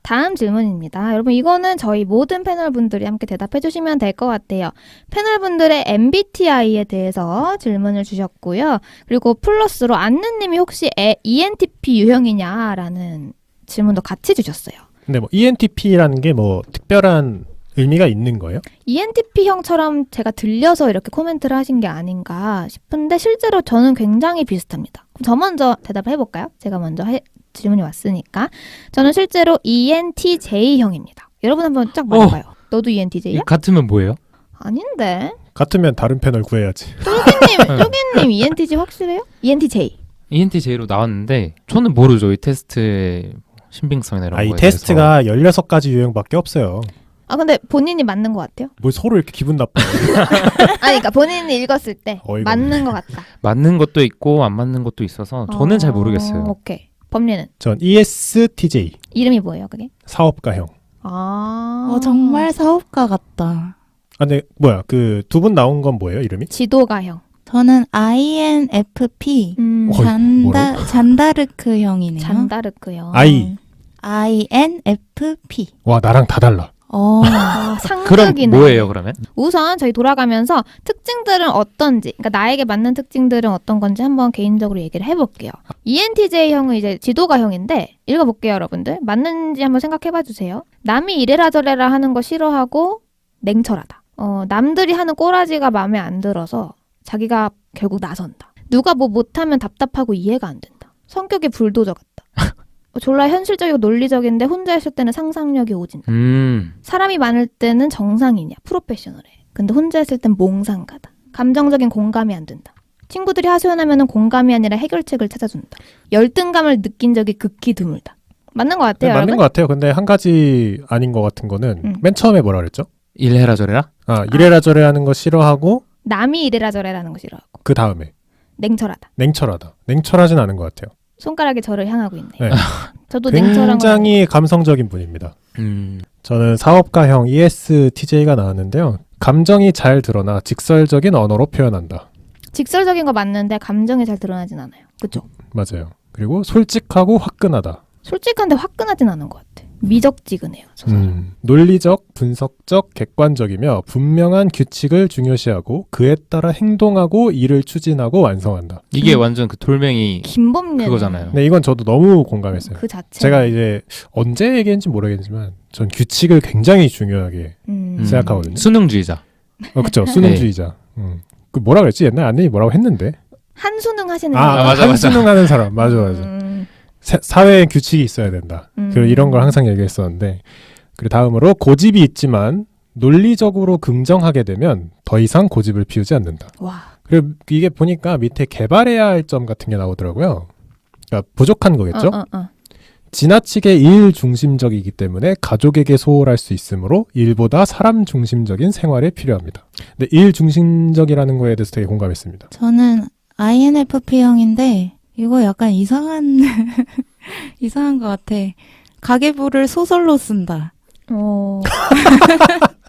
다음 질문입니다. 여러분 이거는 저희 모든 패널분들이 함께 대답해 주시면 될 것 같아요. 패널분들의 MBTI에 대해서 질문을 주셨고요. 그리고 플러스로 안느님이 혹시 ENTP 유형이냐라는 질문도 같이 주셨어요. 근데 뭐 ENTP라는 게 뭐 특별한 의미가 있는 거예요? ENTP형처럼 제가 들려서 이렇게 코멘트를 하신 게 아닌가 싶은데 실제로 저는 굉장히 비슷합니다. 그럼 저 먼저 대답을 해볼까요? 제가 먼저 질문이 왔으니까. 저는 실제로 ENTJ형입니다. 여러분 한번 쫙 말해봐요. 너도 ENTJ야? 같으면 뭐예요? 아닌데. 같으면 다른 패널 구해야지. 쪼개님 ENTJ 확실해요? ENTJ. ENTJ로 나왔는데 저는 모르죠. 이 테스트의 신빙성이나 이런 거에 이 대해서. 테스트가 16가지 유형밖에 없어요. 근데 본인이 맞는 것 같아요? 뭘 서로 이렇게 기분 나빠요. 그러니까 본인이 읽었을 때 어이가 맞는 것 같다. 맞는 것도 있고 안 맞는 것도 있어서 저는 잘 모르겠어요. 오케이. 법리는? 전 ESTJ. 이름이 뭐예요, 그게? 사업가형. 정말 사업가 같다. 근데 뭐야 그 두 분 나온 건 뭐예요 이름이? 지도가형. 저는 INFP 잔다르크형이네요. 잔다르크형. INFP. 와 나랑 다 달라. 그럼 상극이네. 뭐예요 그러면? 우선 저희 돌아가면서 특징들은 어떤지, 그러니까 나에게 맞는 특징들은 어떤 건지 한번 개인적으로 얘기를 해볼게요. ENTJ형은 이제 지도가형인데 읽어볼게요, 여러분들. 맞는지 한번 생각해봐 주세요. 남이 이래라 저래라 하는 거 싫어하고 냉철하다. 남들이 하는 꼬라지가 마음에 안 들어서 자기가 결국 나선다. 누가 뭐 못하면 답답하고 이해가 안 된다. 성격이 불도저 같다. 졸라 현실적이고 논리적인데 혼자 있을 때는 상상력이 오진다. 사람이 많을 때는 정상이냐, 프로페셔널해. 근데 혼자 있을 땐 몽상가다. 감정적인 공감이 안 된다. 친구들이 하소연하면 공감이 아니라 해결책을 찾아준다. 열등감을 느낀 적이 극히 드물다. 맞는 것 같아요, 맞는 여러분? 것 같아요. 근데 한 가지 아닌 것 같은 거는 맨 처음에 뭐라 그랬죠? 이래라 저래라? 이래라 저래라 하는 거 싫어하고 남이 이래라 저래라는 거 싫어하고. 그 다음에 냉철하다. 냉철하진 않은 것 같아요. 손가락이 저를 향하고 있네. 네. 저도 냉철한 거. 굉장히 감성적인 분입니다. 저는 사업가형 ESTJ가 나왔는데요. 감정이 잘 드러나 직설적인 언어로 표현한다. 직설적인 거 맞는데 감정이 잘 드러나진 않아요. 그렇죠? 맞아요. 그리고 솔직하고 화끈하다. 솔직한데 화끈하진 않은 것 같아. 미적지근해요. 소설은. 논리적, 분석적, 객관적이며 분명한 규칙을 중요시하고 그에 따라 행동하고 일을 추진하고 완성한다. 이게 완전 그 돌멩이 김범례 그거잖아요. 네, 이건 저도 너무 공감했어요. 그 자체. 제가 이제 언제 얘기했는지 모르겠지만 전 규칙을 굉장히 중요하게 생각하거든요. 수능주의자. 그쵸. 수능주의자. 그 뭐라 그랬지? 옛날에 안내이 뭐라고 했는데. 한수능 하시는 맞아. 한수능 하는 사람. 맞아. 사회에 규칙이 있어야 된다. 그리고 이런 걸 항상 얘기했었는데, 그리고 다음으로 고집이 있지만 논리적으로 긍정하게 되면 더 이상 고집을 피우지 않는다. 와. 그리고 이게 보니까 밑에 개발해야 할 점 같은 게 나오더라고요. 그러니까 부족한 거겠죠? 지나치게 일 중심적이기 때문에 가족에게 소홀할 수 있으므로 일보다 사람 중심적인 생활이 필요합니다. 근데 일 중심적이라는 거에 대해서 되게 공감했습니다. 저는 INFP형인데 이거 약간 이상한 것 같아. 가계부를 소설로 쓴다.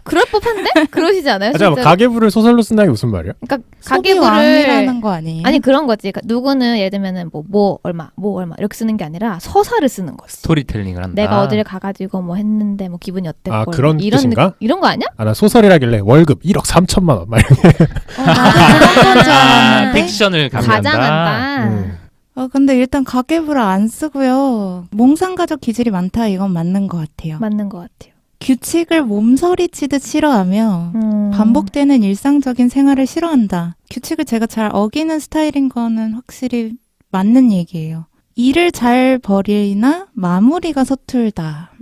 그럴 법한데? 그러시지 않아요? 잠깐만, 가계부를 소설로 쓴다는 게 무슨 말이야? 그러니까 가계부를 왕이라는 거 아니에요? 아니 그런 거지. 그러니까 누구는 예를 들면은 뭐 얼마 이렇게 쓰는 게 아니라 서사를 쓰는 거지. 스토리텔링을 한다. 내가 어디를 가가지고 뭐 했는데 뭐 기분이 어땠고. 그런 뜻인가? 이런 거 아니야? 나 소설이라길래 월급 1억 3천만 원 막 이렇게. 그런 건줄 알았는데. 픽션을 가미한다. 과장한다. 근데 일단 가계부를 안 쓰고요. 몽상가족 기질이 많다. 이건 맞는 것 같아요. 맞는 것 같아요. 규칙을 몸서리치듯 싫어하며 반복되는 일상적인 생활을 싫어한다. 규칙을 제가 잘 어기는 스타일인 거는 확실히 맞는 얘기예요. 일을 잘 벌이나 마무리가 서툴다.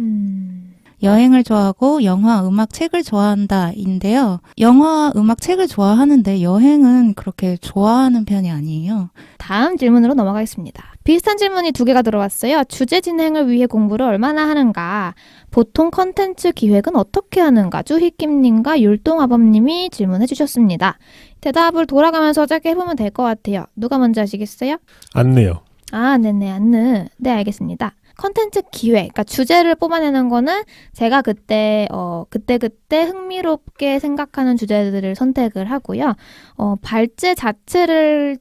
여행을 좋아하고 영화, 음악, 책을 좋아한다인데요. 영화, 음악, 책을 좋아하는데 여행은 그렇게 좋아하는 편이 아니에요. 다음 질문으로 넘어가겠습니다. 비슷한 질문이 2개가 들어왔어요. 주제 진행을 위해 공부를 얼마나 하는가? 보통 컨텐츠 기획은 어떻게 하는가? 주희김님과 율동아범님이 질문해 주셨습니다. 대답을 돌아가면서 짧게 해보면 될 것 같아요. 누가 먼저 하시겠어요? 안내요. 네네, 안느. 네, 알겠습니다. 컨텐츠 기획, 그러니까 주제를 뽑아내는 거는 제가 그때 흥미롭게 생각하는 주제들을 선택을 하고요. 발제 자체를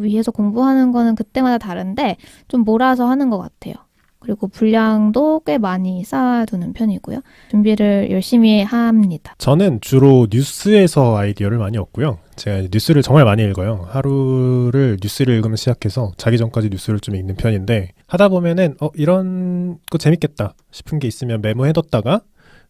위해서 공부하는 거는 그때마다 다른데 좀 몰아서 하는 것 같아요. 그리고 분량도 꽤 많이 쌓아두는 편이고요. 준비를 열심히 합니다. 저는 주로 뉴스에서 아이디어를 많이 얻고요. 제가 뉴스를 정말 많이 읽어요. 하루를 뉴스를 읽으면 시작해서 자기 전까지 뉴스를 좀 읽는 편인데, 하다 보면은 이런 거 재밌겠다 싶은 게 있으면 메모해뒀다가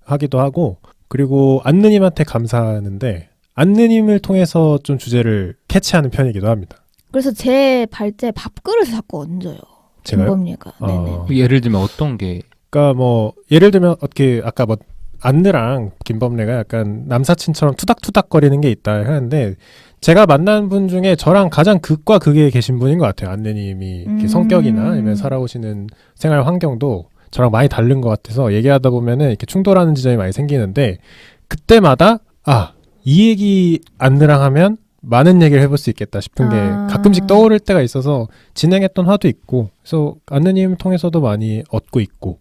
하기도 하고, 그리고 안느님한테 감사하는데 안느님을 통해서 좀 주제를 캐치하는 편이기도 합니다. 그래서 제 발제 밥그릇을 자꾸 얹어요. 제가요? 김범리가. 네네. 예를 들면 어떤 게? 그러니까 뭐 예를 들면 어떻게 아까 뭐 안느랑 김범래가 약간 남사친처럼 투닥투닥거리는 게 있다 하는데, 제가 만난 분 중에 저랑 가장 극과 극에 계신 분인 것 같아요. 안느님이 이렇게 성격이나 아니면 살아오시는 생활 환경도 저랑 많이 다른 것 같아서 얘기하다 보면은 이렇게 충돌하는 지점이 많이 생기는데, 그때마다 이 얘기 안느랑 하면 많은 얘기를 해볼 수 있겠다 싶은 게 가끔씩 떠오를 때가 있어서 진행했던 화도 있고, 그래서 안느님 통해서도 많이 얻고 있고.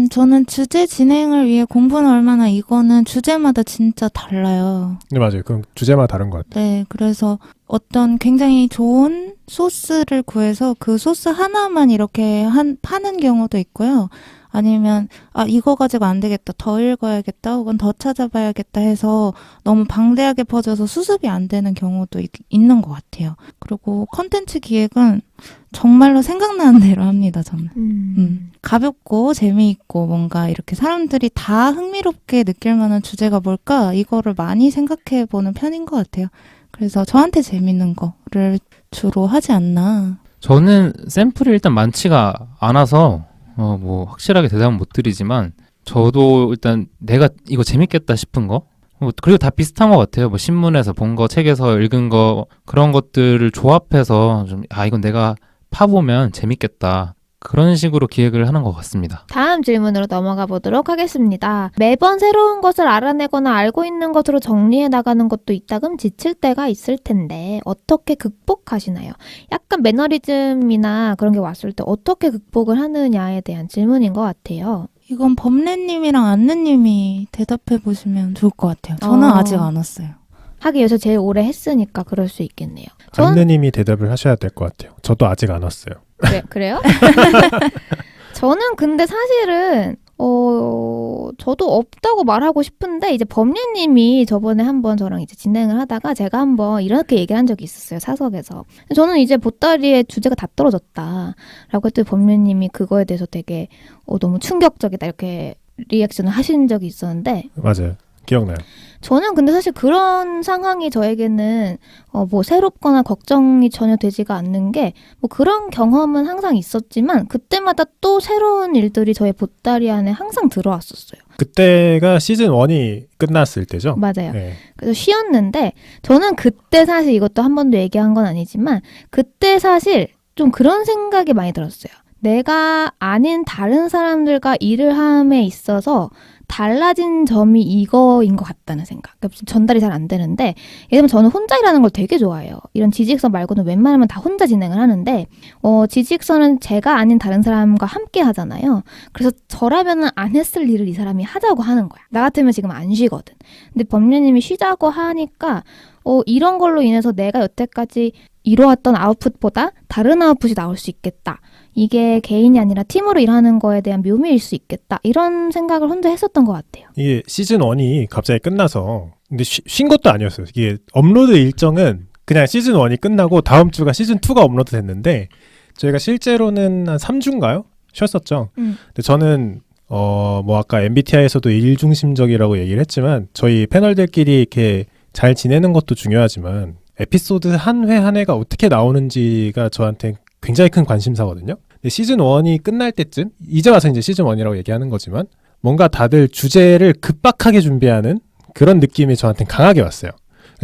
저는 주제 진행을 위해 공부는 얼마나, 이거는 주제마다 진짜 달라요. 네, 맞아요. 그럼 주제마다 다른 것 같아요. 네, 그래서 어떤 굉장히 좋은 소스를 구해서 그 소스 하나만 이렇게 파는 경우도 있고요. 아니면 이거 가지고 안 되겠다, 더 읽어야겠다, 혹은 더 찾아봐야겠다 해서 너무 방대하게 퍼져서 수습이 안 되는 경우도 있는 것 같아요. 그리고 컨텐츠 기획은 정말로 생각나는 대로 합니다, 저는. 가볍고 재미있고 뭔가 이렇게 사람들이 다 흥미롭게 느낄 만한 주제가 뭘까, 이거를 많이 생각해보는 편인 것 같아요. 그래서 저한테 재밌는 거를 주로 하지 않나. 저는 샘플이 일단 많지가 않아서 뭐 확실하게 대답은 못 드리지만, 저도 일단 내가 이거 재밌겠다 싶은 거, 그리고 다 비슷한 것 같아요. 뭐 신문에서 본 거, 책에서 읽은 거, 그런 것들을 조합해서 좀 이건 내가 파보면 재밌겠다, 그런 식으로 기획을 하는 것 같습니다. 다음 질문으로 넘어가 보도록 하겠습니다. 매번 새로운 것을 알아내거나 알고 있는 것으로 정리해 나가는 것도 이따금 지칠 때가 있을 텐데 어떻게 극복하시나요? 약간 매너리즘이나 그런 게 왔을 때 어떻게 극복을 하느냐에 대한 질문인 것 같아요. 이건 범래님이랑 안느님이 대답해 보시면 좋을 것 같아요. 저는 아직 안 왔어요. 하긴 요새 제일 오래 했으니까 그럴 수 있겠네요. 안느님이 대답을 하셔야 될 것 같아요. 저도 아직 안 왔어요. 그래요? 저는 근데 사실은 저도 없다고 말하고 싶은데, 이제 범례님이 저번에 한번 저랑 이제 진행을 하다가 제가 한번 이렇게 얘기를 한 적이 있었어요, 사석에서. 저는 이제 보따리의 주제가 다 떨어졌다. 라고 했더니 범례님이 그거에 대해서 되게, 너무 충격적이다. 이렇게 리액션을 하신 적이 있었는데. 맞아요. 기억나요. 저는 근데 사실 그런 상황이 저에게는 뭐 새롭거나 걱정이 전혀 되지가 않는 게 뭐 그런 경험은 항상 있었지만 그때마다 또 새로운 일들이 저의 보따리 안에 항상 들어왔었어요. 그때가 시즌 1이 끝났을 때죠? 맞아요. 네. 그래서 쉬었는데 저는 그때 사실 이것도 한 번도 얘기한 건 아니지만 그때 사실 좀 그런 생각이 많이 들었어요. 내가 아닌 다른 사람들과 일을 함에 있어서 달라진 점이 이거인 것 같다는 생각. 그러니까 전달이 잘 안 되는데, 예를 들면 저는 혼자 일하는 걸 되게 좋아해요. 이런 지직선 말고는 웬만하면 다 혼자 진행을 하는데, 지직선은 제가 아닌 다른 사람과 함께 하잖아요. 그래서 저라면은 안 했을 일을 이 사람이 하자고 하는 거야. 나 같으면 지금 안 쉬거든. 근데 범례님이 쉬자고 하니까, 이런 걸로 인해서 내가 여태까지 이뤄왔던 아웃풋보다 다른 아웃풋이 나올 수 있겠다. 이게 개인이 아니라 팀으로 일하는 거에 대한 묘미일 수 있겠다. 이런 생각을 혼자 했었던 것 같아요. 이게 시즌 1이 갑자기 끝나서 근데 쉰 것도 아니었어요. 이게 업로드 일정은 그냥 시즌 1이 끝나고 다음 주가 시즌 2가 업로드 됐는데 저희가 실제로는 한 3주인가요? 쉬었었죠. 근데 저는 뭐 아까 MBTI에서도 일중심적이라고 얘기를 했지만 저희 패널들끼리 이렇게 잘 지내는 것도 중요하지만 에피소드 한 회 한 회가 어떻게 나오는지가 저한테 굉장히 큰 관심사거든요. 근데 시즌 1이 끝날 때쯤 이제 와서 이제 시즌 1이라고 얘기하는 거지만 뭔가 다들 주제를 급박하게 준비하는 그런 느낌이 저한테는 강하게 왔어요.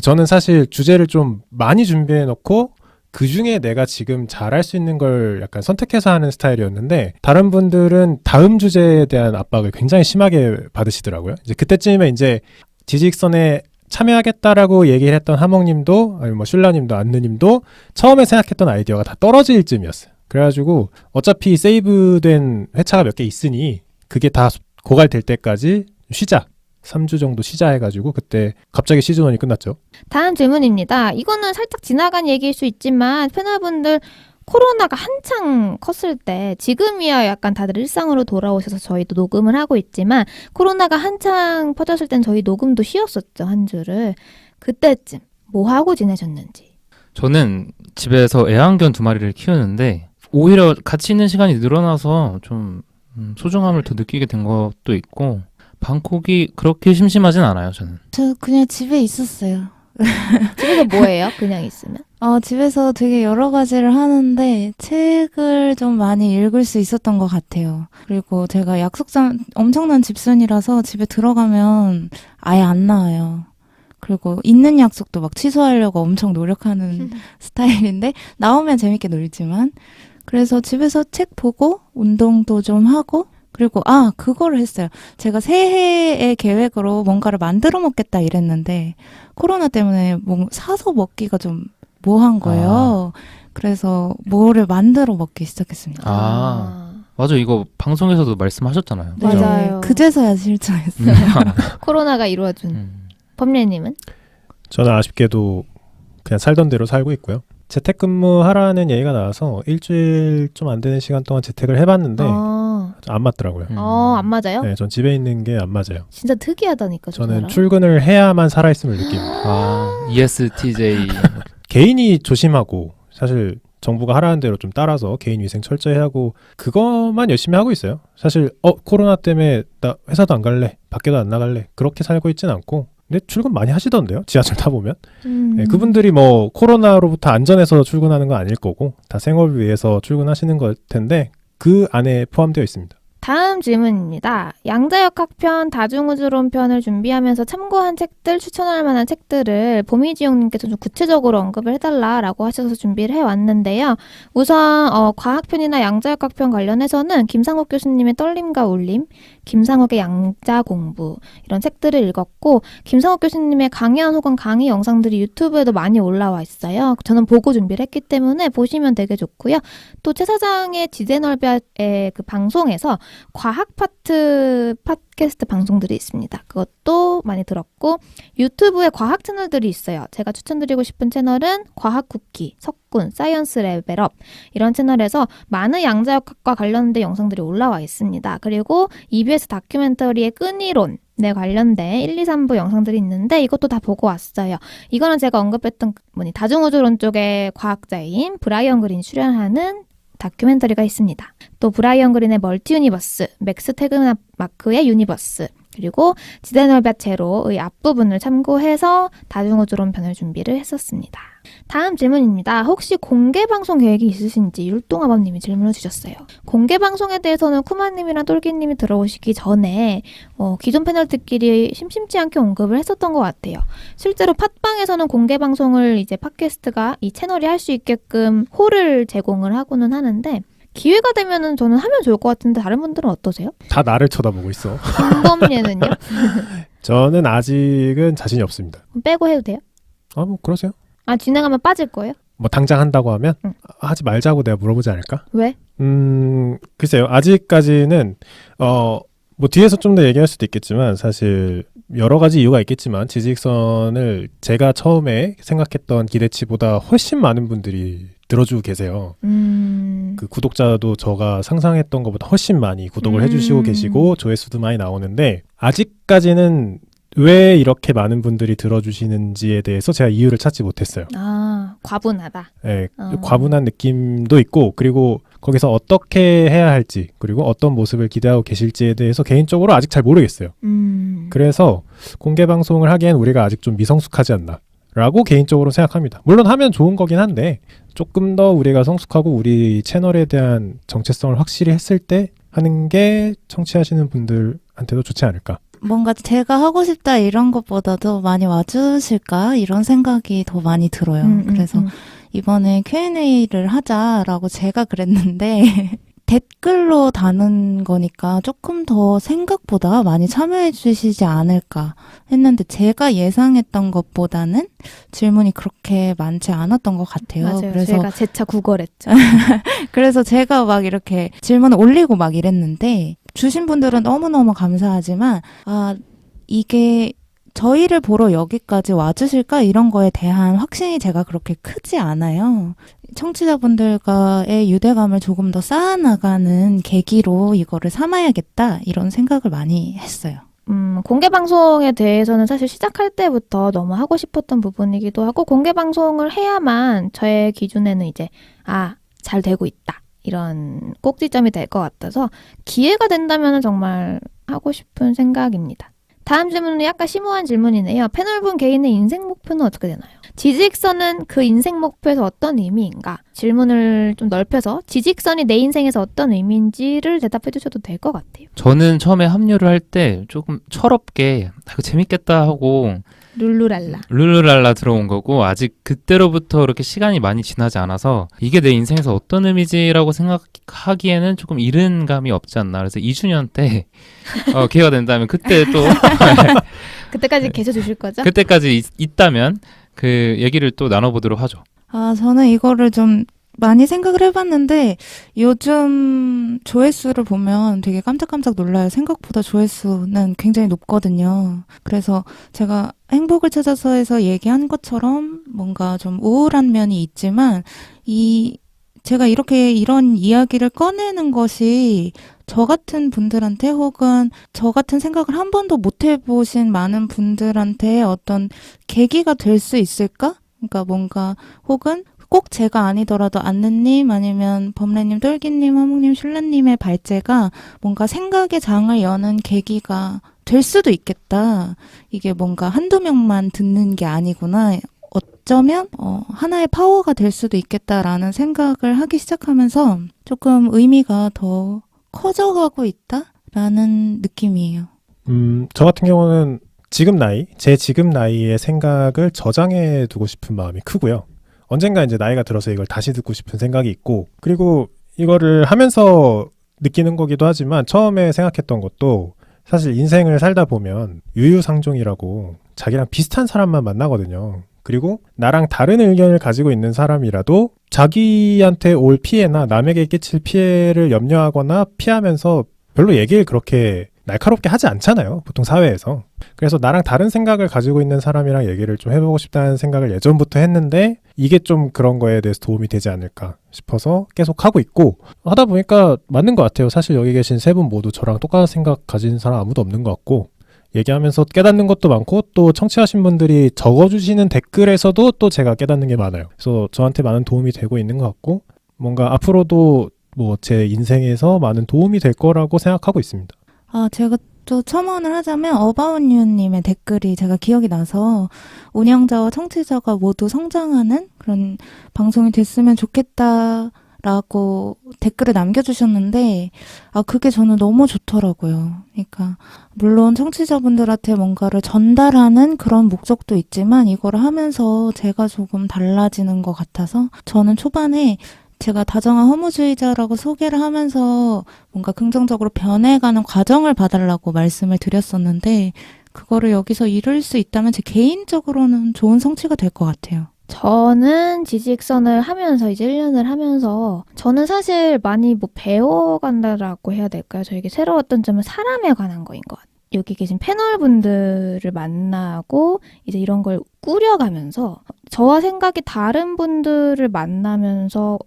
저는 사실 주제를 좀 많이 준비해 놓고 그중에 내가 지금 잘할 수 있는 걸 약간 선택해서 하는 스타일이었는데 다른 분들은 다음 주제에 대한 압박을 굉장히 심하게 받으시더라고요. 이제 그때쯤이면 이제 지직선에 참여하겠다라고 얘기를 했던 하몽님도 아니면 뭐 슐라님도 안느님도 처음에 생각했던 아이디어가 다 떨어질 쯤이었어요. 그래가지고 어차피 세이브된 회차가 몇 개 있으니 그게 다 고갈될 때까지 쉬자. 3주 정도 쉬자 해가지고 그때 갑자기 시즌 1이 끝났죠. 다음 질문입니다. 이거는 살짝 지나간 얘기일 수 있지만 패널분들 코로나가 한창 컸을 때 지금이야 약간 다들 일상으로 돌아오셔서 저희도 녹음을 하고 있지만 코로나가 한창 퍼졌을 땐 저희 녹음도 쉬었었죠. 한 주를. 그때쯤 뭐 하고 지내셨는지. 저는 집에서 애완견 2마리를 키우는데 오히려 같이 있는 시간이 늘어나서 좀 소중함을 더 느끼게 된 것도 있고 방콕이 그렇게 심심하진 않아요. 저는. 저 그냥 집에 있었어요. 집에서 뭐 해요? 그냥 있으면? 집에서 되게 여러 가지를 하는데 책을 좀 많이 읽을 수 있었던 것 같아요. 그리고 제가 엄청난 집순이라서 집에 들어가면 아예 안 나와요. 그리고 있는 약속도 막 취소하려고 엄청 노력하는 스타일인데 나오면 재밌게 놀지만 그래서 집에서 책 보고 운동도 좀 하고 그리고 그거를 했어요. 제가 새해의 계획으로 뭔가를 만들어 먹겠다 이랬는데 코로나 때문에 뭐 사서 먹기가 좀 뭐한 거예요. 그래서 뭐를 만들어 먹기 시작했습니다. 맞아. 이거 방송에서도 말씀하셨잖아요. 네, 맞아요. 그제서야 실천했어요. 코로나가 이루어준. 범례님은? 저는 아쉽게도 그냥 살던 대로 살고 있고요. 재택근무하라는 얘기가 나와서 일주일 좀 안 되는 시간 동안 재택을 해봤는데 안 맞더라고요. 안 맞아요? 네, 전 집에 있는 게 안 맞아요. 진짜 특이하다니까. 저는 출근을 해야만 살아있음을 느낍니다. ESTJ. 개인이 조심하고 사실 정부가 하라는 대로 좀 따라서 개인 위생 철저히 하고 그것만 열심히 하고 있어요. 사실 코로나 때문에 나 회사도 안 갈래, 밖에도 안 나갈래 그렇게 살고 있진 않고 근데 출근 많이 하시던데요. 지하철 타보면. 네, 그분들이 뭐 코로나로부터 안전해서 출근하는 건 아닐 거고 다 생업을 위해서 출근하시는 걸 텐데 그 안에 포함되어 있습니다. 다음 질문입니다. 양자역 학편, 다중우주론 편을 준비하면서 참고한 책들, 추천할 만한 책들을 보미지용님께서 좀 구체적으로 언급을 해달라라고 하셔서 준비를 해왔는데요. 우선 과학편이나 양자역 학편 관련해서는 김상욱 교수님의 떨림과 울림, 김상욱의 양자공부 이런 책들을 읽었고 김상욱 교수님의 강연 혹은 강의 영상들이 유튜브에도 많이 올라와 있어요. 저는 보고 준비를 했기 때문에 보시면 되게 좋고요. 또 최 사장의 지대넓이의 그 방송에서 과학 파트 팟캐스트 방송들이 있습니다. 그것도 많이 들었고 유튜브에 과학 채널들이 있어요. 제가 추천드리고 싶은 채널은 과학 쿠키, 학군, 사이언스 레벨업 이런 채널에서 많은 양자역학과 관련된 영상들이 올라와 있습니다. 그리고 EBS 다큐멘터리의 끈이론에 관련된 1, 2, 3부 영상들이 있는데 이것도 다 보고 왔어요. 이거는 제가 언급했던 다중우주론 쪽의 과학자인 브라이언 그린이 출연하는 다큐멘터리가 있습니다. 또 브라이언 그린의 멀티 유니버스, 맥스 테그마크의 유니버스, 그리고 지대넓의 제로의 앞부분을 참고해서 다중우주론 편을 준비를 했었습니다. 다음 질문입니다. 혹시 공개방송 계획이 있으신지 율동아범님이 질문을 주셨어요. 공개방송에 대해서는 쿠마님이랑 똘끼님이 들어오시기 전에 기존 패널들끼리 심심치 않게 언급을 했었던 것 같아요. 실제로 팟빵에서는 공개방송을 이제 팟캐스트가 이 채널이 할 수 있게끔 홀을 제공을 하고는 하는데 기회가 되면은 저는 하면 좋을 것 같은데 다른 분들은 어떠세요? 다 나를 쳐다보고 있어. 김범예는요? 저는 아직은 자신이 없습니다. 빼고 해도 돼요? 뭐 그러세요. 진행하면 빠질 거예요? 뭐 당장 한다고 하면 응. 하지 말자고 내가 물어보지 않을까? 왜? 글쎄요. 아직까지는 뭐 뒤에서 좀 더 얘기할 수도 있겠지만 사실 여러 가지 이유가 있겠지만 지직선을 제가 처음에 생각했던 기대치보다 훨씬 많은 분들이 들어주고 계세요. 그 구독자도 제가 상상했던 것보다 훨씬 많이 구독을 해주시고 계시고 조회수도 많이 나오는데 아직까지는 왜 이렇게 많은 분들이 들어주시는지에 대해서 제가 이유를 찾지 못했어요. 과분하다. 네, 과분한 느낌도 있고 그리고 거기서 어떻게 해야 할지 그리고 어떤 모습을 기대하고 계실지에 대해서 개인적으로 아직 잘 모르겠어요. 그래서 공개 방송을 하기엔 우리가 아직 좀 미성숙하지 않나 라고 개인적으로 생각합니다. 물론 하면 좋은 거긴 한데 조금 더 우리가 성숙하고 우리 채널에 대한 정체성을 확실히 했을 때 하는 게 청취하시는 분들한테도 좋지 않을까. 뭔가 제가 하고 싶다 이런 것보다도 많이 와주실까 이런 생각이 더 많이 들어요. 그래서 이번에 Q&A를 하자라고 제가 그랬는데 댓글로 다는 거니까 조금 더 생각보다 많이 참여해 주시지 않을까 했는데 제가 예상했던 것보다는 질문이 그렇게 많지 않았던 것 같아요. 맞아요. 그래서 제가 재차 구걸했죠. 그래서 제가 막 이렇게 질문을 올리고 막 이랬는데 주신 분들은 너무너무 감사하지만 이게 저희를 보러 여기까지 와주실까 이런 거에 대한 확신이 제가 그렇게 크지 않아요. 청취자분들과의 유대감을 조금 더 쌓아나가는 계기로 이거를 삼아야겠다 이런 생각을 많이 했어요. 공개 방송에 대해서는 사실 시작할 때부터 너무 하고 싶었던 부분이기도 하고 공개 방송을 해야만 저의 기준에는 이제 잘 되고 있다 이런 꼭지점이 될 것 같아서 기회가 된다면 정말 하고 싶은 생각입니다. 다음 질문은 약간 심오한 질문이네요. 패널분 개인의 인생 목표는 어떻게 되나요? 지직선은 그 인생 목표에서 어떤 의미인가? 질문을 좀 넓혀서 지직선이 내 인생에서 어떤 의미인지를 대답해 주셔도 될 것 같아요. 저는 처음에 합류를 할 때 조금 철없게 이거 재밌겠다 하고 룰루랄라 들어온 거고 아직 그때로부터 그렇게 시간이 많이 지나지 않아서 이게 내 인생에서 어떤 의미지라고 생각하기에는 조금 이른 감이 없지 않나. 그래서 2주년 때 기회가 된다면 그때 또 그때까지 계셔 주실 거죠? 그때까지 있다면 그 얘기를 또 나눠보도록 하죠. 저는 이거를 좀 많이 생각을 해봤는데 요즘 조회수를 보면 되게 깜짝깜짝 놀라요. 생각보다 조회수는 굉장히 높거든요. 그래서 제가 행복을 찾아서에서 얘기한 것처럼 뭔가 좀 우울한 면이 있지만 제가 이런 이야기를 꺼내는 것이 저 같은 분들한테 혹은 저 같은 생각을 한 번도 못 해보신 많은 분들한테 어떤 계기가 될 수 있을까? 그러니까 뭔가 혹은 꼭 제가 아니더라도 안느님 아니면 범래님, 똘기님, 허묵님, 슐라님의 발제가 뭔가 생각의 장을 여는 계기가 될 수도 있겠다. 이게 뭔가 한두 명만 듣는 게 아니구나. 어쩌면 하나의 파워가 될 수도 있겠다라는 생각을 하기 시작하면서 조금 의미가 더 커져가고 있다라는 느낌이에요. 저 같은 경우는 제 지금 나이의 생각을 저장해 두고 싶은 마음이 크고요. 언젠가 이제 나이가 들어서 이걸 다시 듣고 싶은 생각이 있고 그리고 이거를 하면서 느끼는 거기도 하지만 처음에 생각했던 것도 사실 인생을 살다 보면 유유상종이라고 자기랑 비슷한 사람만 만나거든요. 그리고 나랑 다른 의견을 가지고 있는 사람이라도 자기한테 올 피해나 남에게 끼칠 피해를 염려하거나 피하면서 별로 얘기를 그렇게 날카롭게 하지 않잖아요. 보통 사회에서. 그래서 나랑 다른 생각을 가지고 있는 사람이랑 얘기를 좀 해보고 싶다는 생각을 예전부터 했는데 이게 좀 그런 거에 대해서 도움이 되지 않을까 싶어서 계속 하고 있고 하다 보니까 맞는 것 같아요. 사실 여기 계신 세 분 모두 저랑 똑같은 생각 가진 사람 아무도 없는 것 같고 얘기하면서 깨닫는 것도 많고 또 청취하신 분들이 적어주시는 댓글에서도 또 제가 깨닫는 게 많아요. 그래서 저한테 많은 도움이 되고 있는 것 같고 뭔가 앞으로도 뭐 제 인생에서 많은 도움이 될 거라고 생각하고 있습니다. 제가 또 첨언을 하자면 어바웃유님의 댓글이 제가 기억이 나서 운영자와 청취자가 모두 성장하는 그런 방송이 됐으면 좋겠다라고 댓글을 남겨주셨는데 그게 저는 너무 좋더라고요. 그러니까 물론 청취자분들한테 뭔가를 전달하는 그런 목적도 있지만 이걸 하면서 제가 조금 달라지는 것 같아서 저는 초반에 제가 다정한 허무주의자라고 소개를 하면서 뭔가 긍정적으로 변해가는 과정을 봐달라고 말씀을 드렸었는데 그거를 여기서 이룰 수 있다면 제 개인적으로는 좋은 성취가 될 것 같아요. 저는 지지익선을 하면서 이제 1년을 하면서 저는 사실 많이 뭐 배워간다라고 해야 될까요? 저에게 새로웠던 점은 사람에 관한 거인 것 같아요. 여기 계신 패널분들을 만나고 이제 이런 걸 꾸려가면서 저와 생각이 다른 분들을 만나면서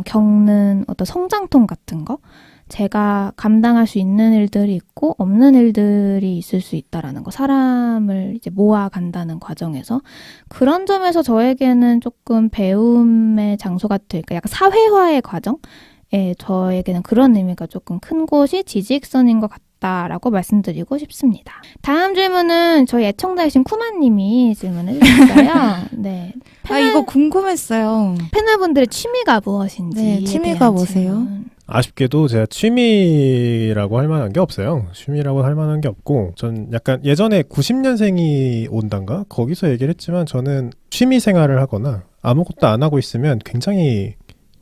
겪는 어떤 성장통 같은 거 제가 감당할 수 있는 일들이 있고 없는 일들이 있을 수 있다라는 거 사람을 이제 모아간다는 과정에서 그런 점에서 저에게는 조금 배움의 장소 같은 그러니까 약간 사회화의 과정에 저에게는 그런 의미가 조금 큰 곳이 지지익선인 것 같다라고 말씀드리고 싶습니다. 다음 질문은 저희 애청자이신 쿠마님이 질문해 주셨어요. 네. 이거 궁금했어요. 패널분들의 취미가 무엇인지. 네, 취미가 뭐세요? 아쉽게도 제가 취미라고 할 만한 게 없어요. 취미라고 할 만한 게 없고 전 약간 예전에 90년생이 온단가? 거기서 얘기를 했지만 저는 취미 생활을 하거나 아무것도 안 하고 있으면 굉장히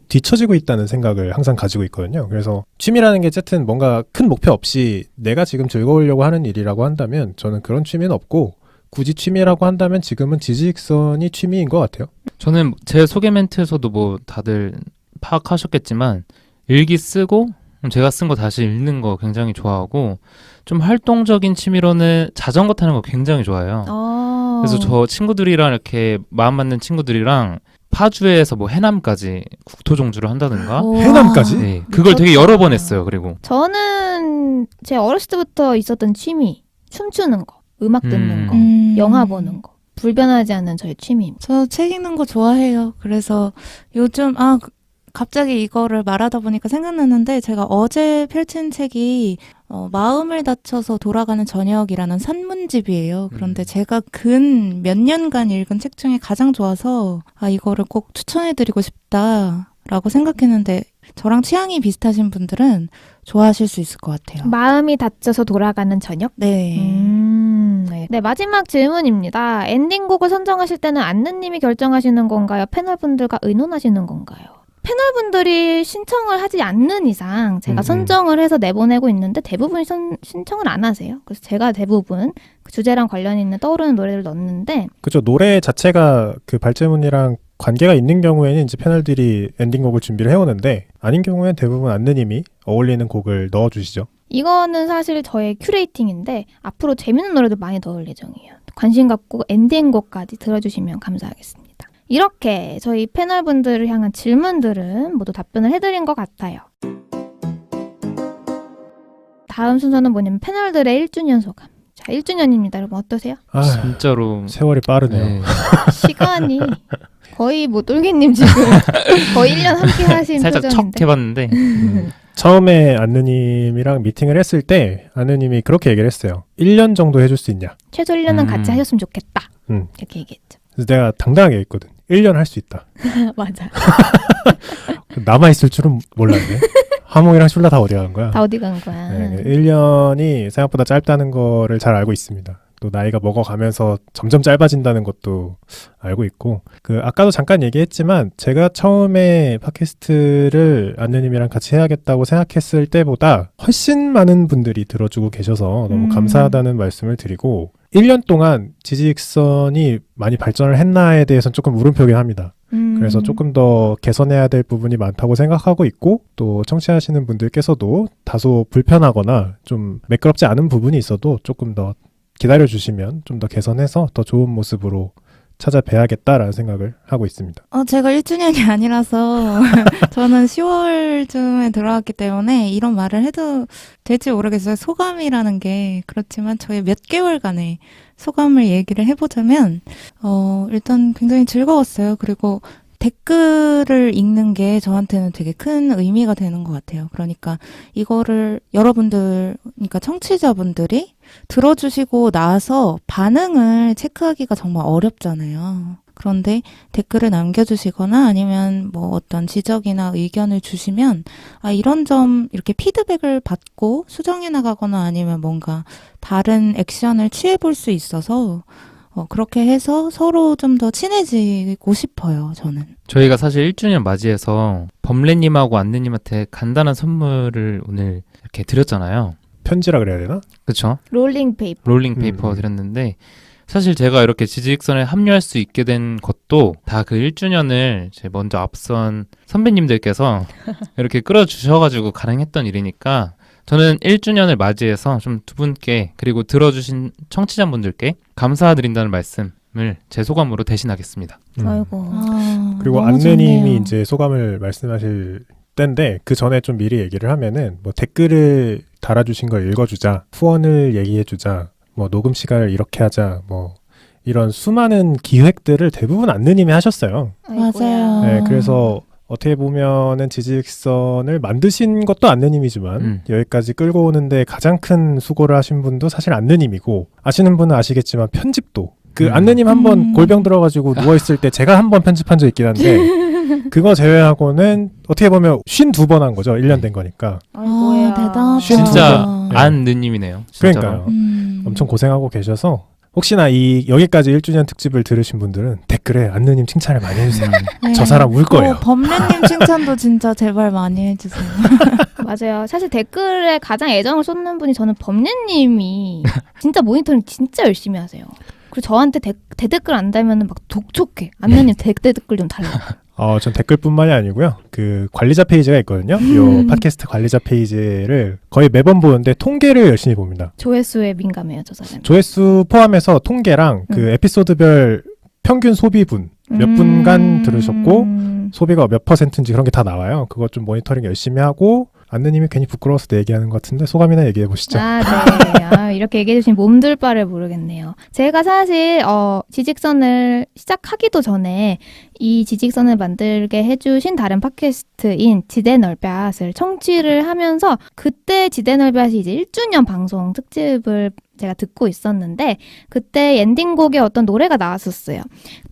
뒤처지고 있다는 생각을 항상 가지고 있거든요. 그래서 취미라는 게 어쨌든 뭔가 큰 목표 없이 내가 지금 즐거우려고 하는 일이라고 한다면 저는 그런 취미는 없고 굳이 취미라고 한다면 지금은 지지익선이 취미인 것 같아요. 저는 제 소개 멘트에서도 뭐 다들 파악하셨겠지만 일기 쓰고 제가 쓴 거 다시 읽는 거 굉장히 좋아하고 좀 활동적인 취미로는 자전거 타는 거 굉장히 좋아해요. 그래서 저 친구들이랑 이렇게 마음 맞는 친구들이랑 파주에서 뭐 해남까지 국토종주를 한다든가 해남까지? 네, 그걸 되게 여러 번 했어요. 그리고 저는 제 어렸을 때부터 있었던 취미 춤추는 거, 음악 듣는 거, 영화 보는 거 불변하지 않는 저의 취미입니다. 저 책 읽는 거 좋아해요. 그래서 요즘 갑자기 이거를 말하다 보니까 생각났는데 제가 어제 펼친 책이 마음을 다쳐서 돌아가는 저녁이라는 산문집이에요. 그런데 제가 근 몇 년간 읽은 책 중에 가장 좋아서 이거를 꼭 추천해드리고 싶다라고 생각했는데 저랑 취향이 비슷하신 분들은 좋아하실 수 있을 것 같아요. 마음이 다쳐서 돌아가는 저녁? 네. 네, 마지막 질문입니다. 엔딩곡을 선정하실 때는 안느님이 결정하시는 건가요? 패널분들과 의논하시는 건가요? 패널분들이 신청을 하지 않는 이상 제가 선정을 해서 내보내고 있는데 대부분 신청을 안 하세요. 그래서 제가 대부분 그 주제랑 관련 있는 떠오르는 노래를 넣는데 그렇죠. 노래 자체가 그 발제문이랑 관계가 있는 경우에는 이제 패널들이 엔딩곡을 준비를 해오는데 아닌 경우에는 대부분 안느님이 어울리는 곡을 넣어주시죠. 이거는 사실 저의 큐레이팅인데 앞으로 재밌는 노래도 많이 넣을 예정이에요. 관심 갖고 엔딩곡까지 들어주시면 감사하겠습니다. 이렇게 저희 패널분들을 향한 질문들은 모두 답변을 해드린 것 같아요. 다음 순서는 뭐냐면 패널들의 1주년 소감. 자, 1주년입니다. 여러분 어떠세요? 진짜로 세월이 빠르네요. 네. 시간이 거의 뭐 똘기님 지금 거의 1년 함께 하신 살짝 표정인데. 척 해봤는데 처음에 안느님이랑 미팅을 했을 때 안느님이 그렇게 얘기를 했어요. 1년 정도 해줄 수 있냐. 최소 1년은 같이 하셨으면 좋겠다. 이렇게 얘기했죠. 그래서 내가 당당하게 했거든. 1년 할 수 있다. 맞아. 남아있을 줄은 몰랐네. 하몽이랑 슐라 다 어디 간 거야? 다 어디 간 거야? 네, 1년이 생각보다 짧다는 거를 잘 알고 있습니다. 또 나이가 먹어가면서 점점 짧아진다는 것도 알고 있고 아까도 잠깐 얘기했지만 제가 처음에 팟캐스트를 안느님이랑 같이 해야겠다고 생각했을 때보다 훨씬 많은 분들이 들어주고 계셔서 너무 감사하다는 말씀을 드리고 1년 동안 지지익선이 많이 발전을 했나에 대해서는 조금 물음표긴 합니다. 그래서 조금 더 개선해야 될 부분이 많다고 생각하고 있고 또 청취하시는 분들께서도 다소 불편하거나 좀 매끄럽지 않은 부분이 있어도 조금 더 기다려주시면 좀 더 개선해서 더 좋은 모습으로 찾아뵈야겠다라는 생각을 하고 있습니다. 제가 1주년이 아니라서 저는 10월쯤에 들어왔기 때문에 이런 말을 해도 될지 모르겠어요. 소감이라는 게 그렇지만 저의 몇 개월간의 소감을 얘기를 해보자면 일단 굉장히 즐거웠어요. 그리고 댓글을 읽는 게 저한테는 되게 큰 의미가 되는 것 같아요. 그러니까 이거를 여러분들, 그러니까 청취자분들이 들어주시고 나서 반응을 체크하기가 정말 어렵잖아요. 그런데 댓글을 남겨주시거나 아니면 뭐 어떤 지적이나 의견을 주시면 이런 점 이렇게 피드백을 받고 수정해 나가거나 아니면 뭔가 다른 액션을 취해볼 수 있어서 그렇게 해서 서로 좀 더 친해지고 싶어요, 저는. 저희가 사실 1주년 맞이해서 범래님하고 안느님한테 간단한 선물을 오늘 이렇게 드렸잖아요. 편지라 그래야 되나? 그쵸? 롤링 페이퍼. 롤링 페이퍼 드렸는데 사실 제가 이렇게 지지직선에 합류할 수 있게 된 것도 다 그 1주년을 제 먼저 앞선 선배님들께서 이렇게 끌어주셔가지고 가능했던 일이니까 저는 1주년을 맞이해서 좀 두 분께 그리고 들어주신 청취자분들께 감사드린다는 말씀을 제 소감으로 대신하겠습니다. 아이고. 그리고 너무 안내님이 좋네요. 이제 소감을 말씀하실 때인데 그 전에 좀 미리 얘기를 하면은 뭐 댓글을 달아주신 걸 읽어주자, 후원을 얘기해주자, 뭐 녹음 시간을 이렇게 하자, 뭐 이런 수많은 기획들을 대부분 안내님이 하셨어요. 맞아요. 네, 그래서 어떻게 보면은 지지직선을 만드신 것도 안내님이지만 여기까지 끌고 오는데 가장 큰 수고를 하신 분도 사실 안내님이고 아시는 분은 아시겠지만 편집도 그 안내님 한번 골병 들어가지고 누워있을 때 제가 한번 편집한 적 있긴 한데 그거 제외하고는 어떻게 보면 52번 한 거죠. 1년 된 거니까. 아이고야. 대단하다. 진짜 네. 안느님이네요. 진짜로. 그러니까요. 음. 엄청 고생하고 계셔서 혹시나 여기까지 1주년 특집을 들으신 분들은 댓글에 안느님 칭찬을 많이 해주세요. 네. 저 사람 울 거예요. 범래님 칭찬도 진짜 제발 많이 해주세요. 맞아요. 사실 댓글에 가장 애정을 쏟는 분이 저는 범례님이 진짜 모니터링 진짜 열심히 하세요. 그리고 저한테 대댓글 안 달면 막 독촉해. 안나님 대댓글 좀 달라. 전 댓글뿐만이 아니고요. 그 관리자 페이지가 있거든요. 요 팟캐스트 관리자 페이지를 거의 매번 보는데 통계를 열심히 봅니다. 조회수에 민감해요, 저 사람. 조회수 포함해서 통계랑 그 에피소드별 평균 소비분 몇 분간 들으셨고 소비가 몇 %인지 그런 게 다 나와요. 그거 좀 모니터링 열심히 하고 안느님이 괜히 부끄러워서 내 얘기하는 것 같은데 소감이나 얘기해 보시죠. 네. 이렇게 얘기해 주신 몸둘 바를 모르겠네요. 제가 사실 지직선을 시작하기도 전에 이 지직선을 만들게 해주신 다른 팟캐스트인 지대널볕을 청취를 하면서 그때 지대널볕이 이제 1주년 방송 특집을 제가 듣고 있었는데 그때 엔딩곡에 어떤 노래가 나왔었어요.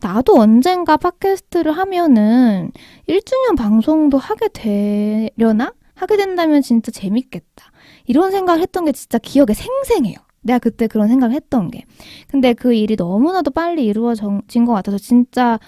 나도 언젠가 팟캐스트를 하면은 1주년 방송도 하게 되려나? 하게 된다면 진짜 재밌겠다. 이런 생각을 했던 게 진짜 기억에 생생해요. 내가 그때 그런 생각을 했던 게. 근데 그 일이 너무나도 빨리 이루어진 것 같아서 진짜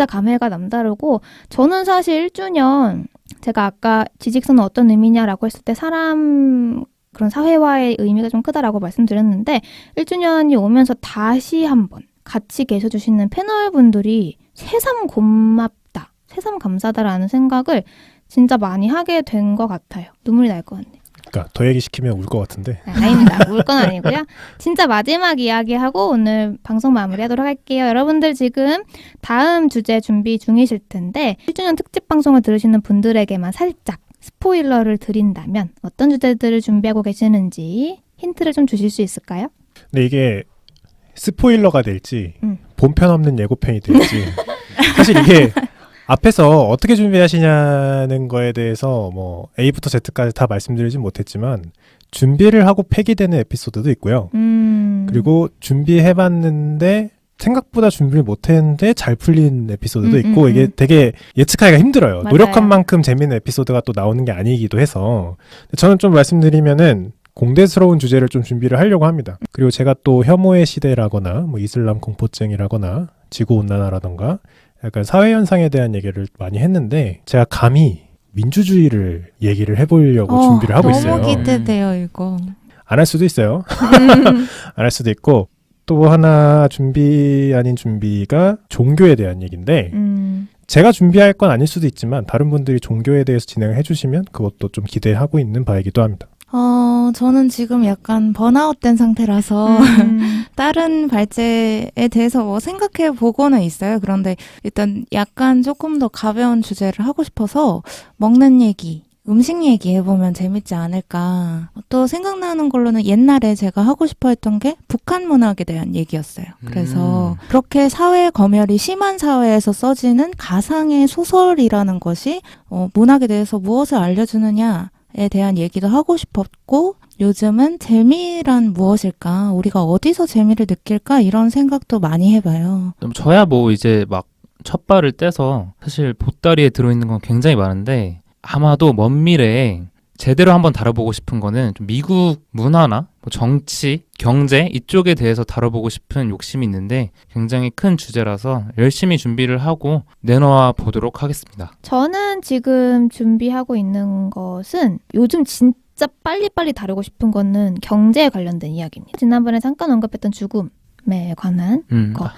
감회가 남다르고 저는 사실 1주년 제가 아까 지직선은 어떤 의미냐라고 했을 때 사람 그런 사회화의 의미가 좀 크다라고 말씀드렸는데 1주년이 오면서 다시 한번 같이 계셔주시는 패널분들이 새삼 고맙다, 새삼 감사다라는 생각을 진짜 많이 하게 된 것 같아요. 눈물이 날 것 같네요. 그러니까 더 얘기시키면 울 것 같은데. 아닙니다. 울 건 아니고요. 진짜 마지막 이야기하고 오늘 방송 마무리하도록 할게요. 여러분들 지금 다음 주제 준비 중이실 텐데 1주년 특집 방송을 들으시는 분들에게만 살짝 스포일러를 드린다면 어떤 주제들을 준비하고 계시는지 힌트를 좀 주실 수 있을까요? 근데 이게 스포일러가 될지 본편 없는 예고편이 될지 사실 이게 앞에서 어떻게 준비하시냐는 거에 대해서 뭐 A부터 Z까지 다 말씀드리진 못했지만 준비를 하고 폐기되는 에피소드도 있고요. 그리고 준비해봤는데 생각보다 준비를 못했는데 잘 풀린 에피소드도 있고 이게 되게 예측하기가 힘들어요. 맞아요. 노력한 만큼 재밌는 에피소드가 또 나오는 게 아니기도 해서 저는 좀 말씀드리면은 공대스러운 주제를 좀 준비를 하려고 합니다. 그리고 제가 또 혐오의 시대라거나 뭐 이슬람 공포증이라거나 지구온난화라던가 약간 사회현상에 대한 얘기를 많이 했는데 제가 감히 민주주의를 얘기를 해보려고 준비를 하고 있어요. 너무 기대돼요, 이거. 안 할 수도 있어요. 안 할 수도 있고 또 하나 준비 아닌 준비가 종교에 대한 얘기인데 제가 준비할 건 아닐 수도 있지만 다른 분들이 종교에 대해서 진행을 해주시면 그것도 좀 기대하고 있는 바이기도 합니다. 저는 지금 약간 번아웃된 상태라서 다른 발제에 대해서 뭐 생각해 보고는 있어요. 그런데 일단 약간 조금 더 가벼운 주제를 하고 싶어서 먹는 얘기, 음식 얘기 해보면 재밌지 않을까. 또 생각나는 걸로는 옛날에 제가 하고 싶어 했던 게 북한 문학에 대한 얘기였어요. 그래서 그렇게 사회 검열이 심한 사회에서 써지는 가상의 소설이라는 것이 문학에 대해서 무엇을 알려주느냐에 대한 얘기도 하고 싶었고, 요즘은 재미란 무엇일까? 우리가 어디서 재미를 느낄까? 이런 생각도 많이 해봐요. 저야 뭐 이제 막 첫발을 떼서 사실 보따리에 들어있는 건 굉장히 많은데 아마도 먼 미래에 제대로 한번 다뤄보고 싶은 거는 좀 미국 문화나 뭐 정치, 경제 이쪽에 대해서 다뤄보고 싶은 욕심이 있는데 굉장히 큰 주제라서 열심히 준비를 하고 내놓아 보도록 하겠습니다. 저는 지금 준비하고 있는 것은 요즘 진짜 빨리빨리 다루고 싶은 거는 경제에 관련된 이야기입니다. 지난번에 잠깐 언급했던 죽음에 관한 거.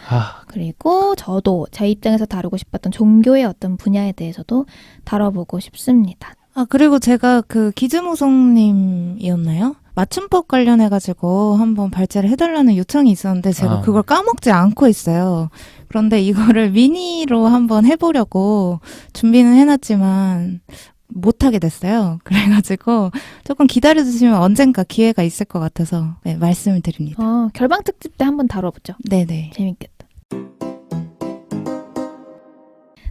그리고 저도 제 입장에서 다루고 싶었던 종교의 어떤 분야에 대해서도 다뤄보고 싶습니다. 그리고 제가 그 기즈무송님이었나요? 맞춤법 관련해가지고 한번 발제를 해달라는 요청이 있었는데 제가 그걸 까먹지 않고 있어요. 그런데 이거를 미니로 한번 해보려고 준비는 해놨지만 못하게 됐어요. 그래가지고 조금 기다려주시면 언젠가 기회가 있을 것 같아서 네, 말씀을 드립니다. 결방 특집 때 한번 다뤄보죠. 네네. 재밌겠다.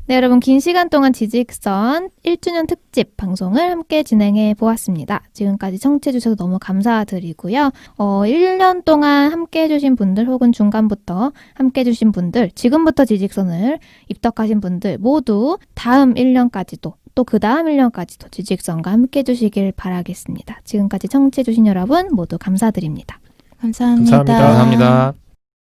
네, 여러분 긴 시간 동안 지직선 1주년 특집 방송을 함께 진행해 보았습니다. 지금까지 청취해 주셔서 너무 감사드리고요. 1년 동안 함께 해주신 분들 혹은 중간부터 함께 해주신 분들, 지금부터 지직선을 입덕하신 분들 모두 다음 1년까지도 또 그 다음 1년까지도 지직선과 함께 해주시길 바라겠습니다. 지금까지 청취해 주신 여러분 모두 감사드립니다. 감사합니다. 감사합니다. 감사합니다.